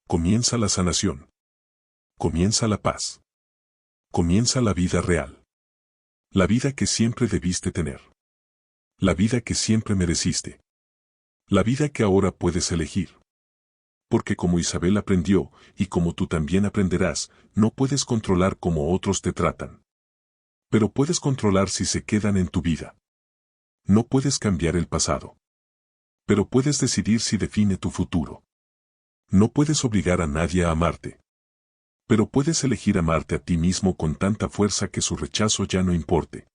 Comienza la sanación. Comienza la paz. Comienza la vida real. La vida que siempre debiste tener. La vida que siempre mereciste. La vida que ahora puedes elegir. Porque como Isabel aprendió, y como tú también aprenderás, no puedes controlar cómo otros te tratan. Pero puedes controlar si se quedan en tu vida. No puedes cambiar el pasado. Pero puedes decidir si define tu futuro. No puedes obligar a nadie a amarte. Pero puedes elegir amarte a ti mismo con tanta fuerza que su rechazo ya no importe.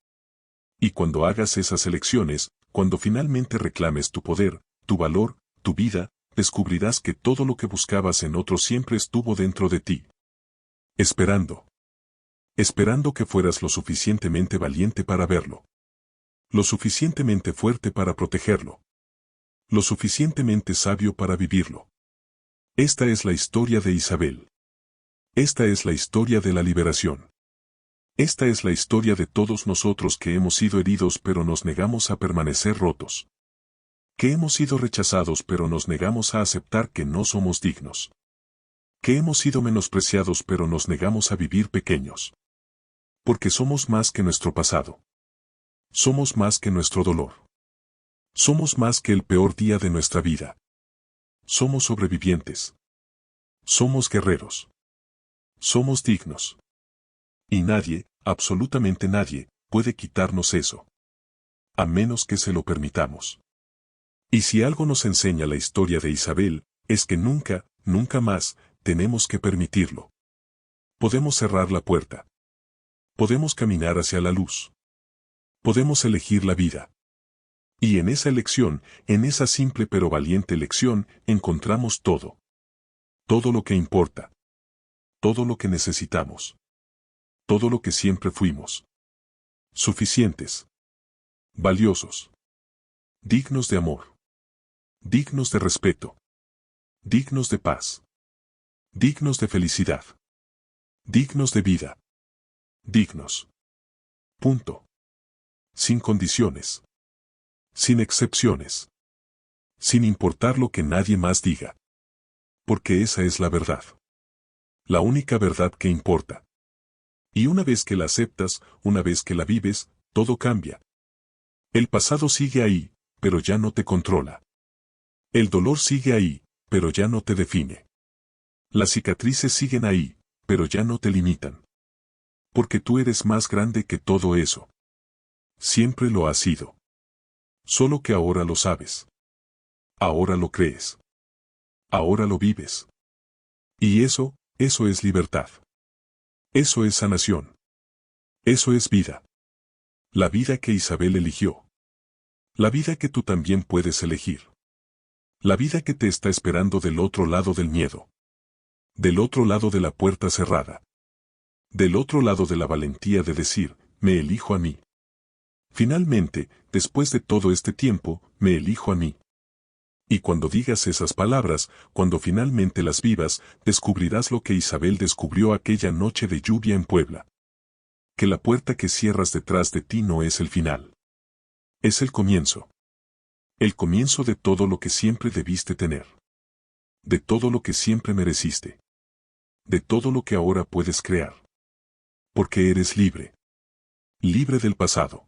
Y cuando hagas esas elecciones, cuando finalmente reclames tu poder, tu valor, tu vida, descubrirás que todo lo que buscabas en otro siempre estuvo dentro de ti. Esperando. Esperando que fueras lo suficientemente valiente para verlo. Lo suficientemente fuerte para protegerlo. Lo suficientemente sabio para vivirlo. Esta es la historia de Isabel. Esta es la historia de la liberación. Esta es la historia de todos nosotros que hemos sido heridos pero nos negamos a permanecer rotos. Que hemos sido rechazados pero nos negamos a aceptar que no somos dignos. Que hemos sido menospreciados pero nos negamos a vivir pequeños. Porque somos más que nuestro pasado. Somos más que nuestro dolor. Somos más que el peor día de nuestra vida. Somos sobrevivientes. Somos guerreros. Somos dignos. Y nadie, absolutamente nadie, puede quitarnos eso. A menos que se lo permitamos. Y si algo nos enseña la historia de Isabel, es que nunca, nunca más, tenemos que permitirlo. Podemos cerrar la puerta. Podemos caminar hacia la luz. Podemos elegir la vida. Y en esa elección, en esa simple pero valiente elección, encontramos todo. Todo lo que importa. Todo lo que necesitamos. Todo lo que siempre fuimos. Suficientes. Valiosos. Dignos de amor. Dignos de respeto. Dignos de paz. Dignos de felicidad. Dignos de vida. Dignos. Punto. Sin condiciones. Sin excepciones. Sin importar lo que nadie más diga. Porque esa es la verdad. La única verdad que importa. Y una vez que la aceptas, una vez que la vives, todo cambia. El pasado sigue ahí, pero ya no te controla. El dolor sigue ahí, pero ya no te define. Las cicatrices siguen ahí, pero ya no te limitan. Porque tú eres más grande que todo eso. Siempre lo has sido. Solo que ahora lo sabes. Ahora lo crees. Ahora lo vives. Y eso es libertad. Eso es sanación. Eso es vida. La vida que Isabel eligió. La vida que tú también puedes elegir. La vida que te está esperando del otro lado del miedo. Del otro lado de la puerta cerrada. Del otro lado de la valentía de decir, me elijo a mí. Finalmente, después de todo este tiempo, me elijo a mí. Y cuando digas esas palabras, cuando finalmente las vivas, descubrirás lo que Isabel descubrió aquella noche de lluvia en Puebla. Que la puerta que cierras detrás de ti no es el final. Es el comienzo. El comienzo de todo lo que siempre debiste tener. De todo lo que siempre mereciste. De todo lo que ahora puedes crear. Porque eres libre. Libre del pasado.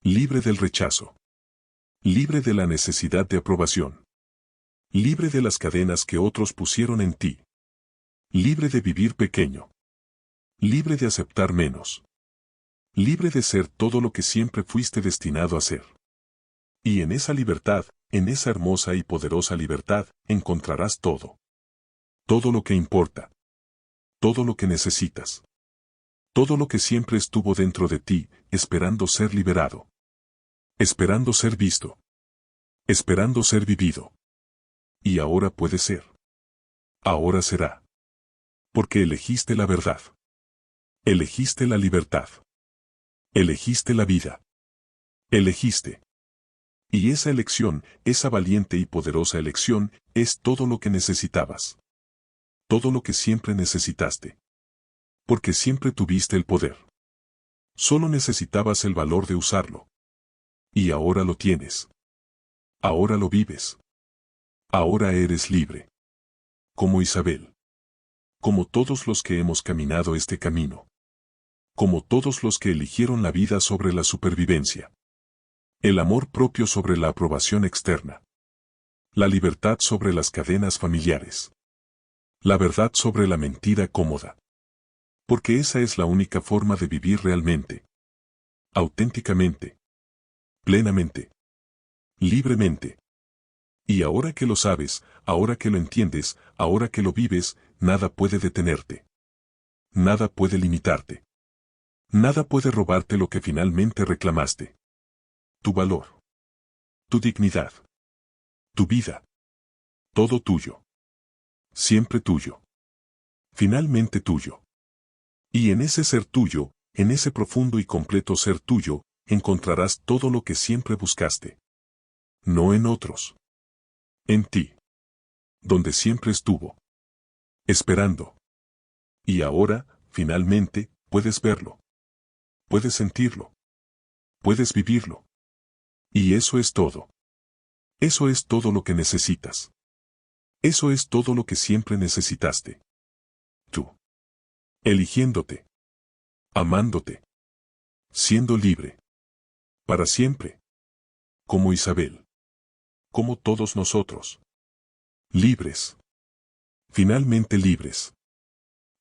Libre del rechazo. Libre de la necesidad de aprobación. Libre de las cadenas que otros pusieron en ti. Libre de vivir pequeño. Libre de aceptar menos. Libre de ser todo lo que siempre fuiste destinado a ser. Y en esa libertad, en esa hermosa y poderosa libertad, encontrarás todo. Todo lo que importa. Todo lo que necesitas. Todo lo que siempre estuvo dentro de ti, esperando ser liberado. Esperando ser visto. Esperando ser vivido. Y ahora puede ser. Ahora será. Porque elegiste la verdad. Elegiste la libertad. Elegiste la vida. Elegiste. Y esa elección, esa valiente y poderosa elección, es todo lo que necesitabas. Todo lo que siempre necesitaste. Porque siempre tuviste el poder. Solo necesitabas el valor de usarlo. Y ahora lo tienes. Ahora lo vives. Ahora eres libre. Como Isabel. Como todos los que hemos caminado este camino. Como todos los que eligieron la vida sobre la supervivencia. El amor propio sobre la aprobación externa. La libertad sobre las cadenas familiares. La verdad sobre la mentira cómoda. Porque esa es la única forma de vivir realmente. Auténticamente. Plenamente. Libremente. Y ahora que lo sabes, ahora que lo entiendes, ahora que lo vives, nada puede detenerte. Nada puede limitarte. Nada puede robarte lo que finalmente reclamaste. Tu valor. Tu dignidad. Tu vida. Todo tuyo. Siempre tuyo. Finalmente tuyo. Y en ese ser tuyo, en ese profundo y completo ser tuyo, encontrarás todo lo que siempre buscaste. No en otros. En ti. Donde siempre estuvo. Esperando. Y ahora, finalmente, puedes verlo. Puedes sentirlo. Puedes vivirlo. Y eso es todo. Eso es todo lo que necesitas. Eso es todo lo que siempre necesitaste. Tú. Eligiéndote. Amándote. Siendo libre. Para siempre. Como Isabel. Como todos nosotros. Libres. Finalmente libres.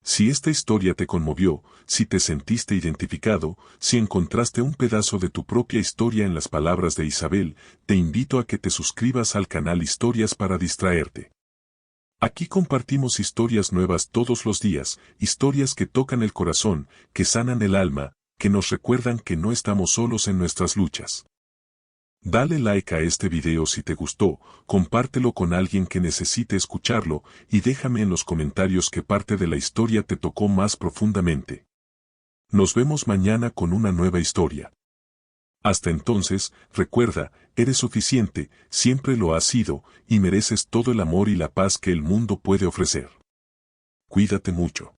Si esta historia te conmovió, si te sentiste identificado, si encontraste un pedazo de tu propia historia en las palabras de Isabel, te invito a que te suscribas al canal Historias para distraerte. Aquí compartimos historias nuevas todos los días, historias que tocan el corazón, que sanan el alma, que nos recuerdan que no estamos solos en nuestras luchas. Dale like a este video si te gustó, compártelo con alguien que necesite escucharlo, y déjame en los comentarios qué parte de la historia te tocó más profundamente. Nos vemos mañana con una nueva historia. Hasta entonces, recuerda, eres suficiente, siempre lo has sido, y mereces todo el amor y la paz que el mundo puede ofrecer. Cuídate mucho.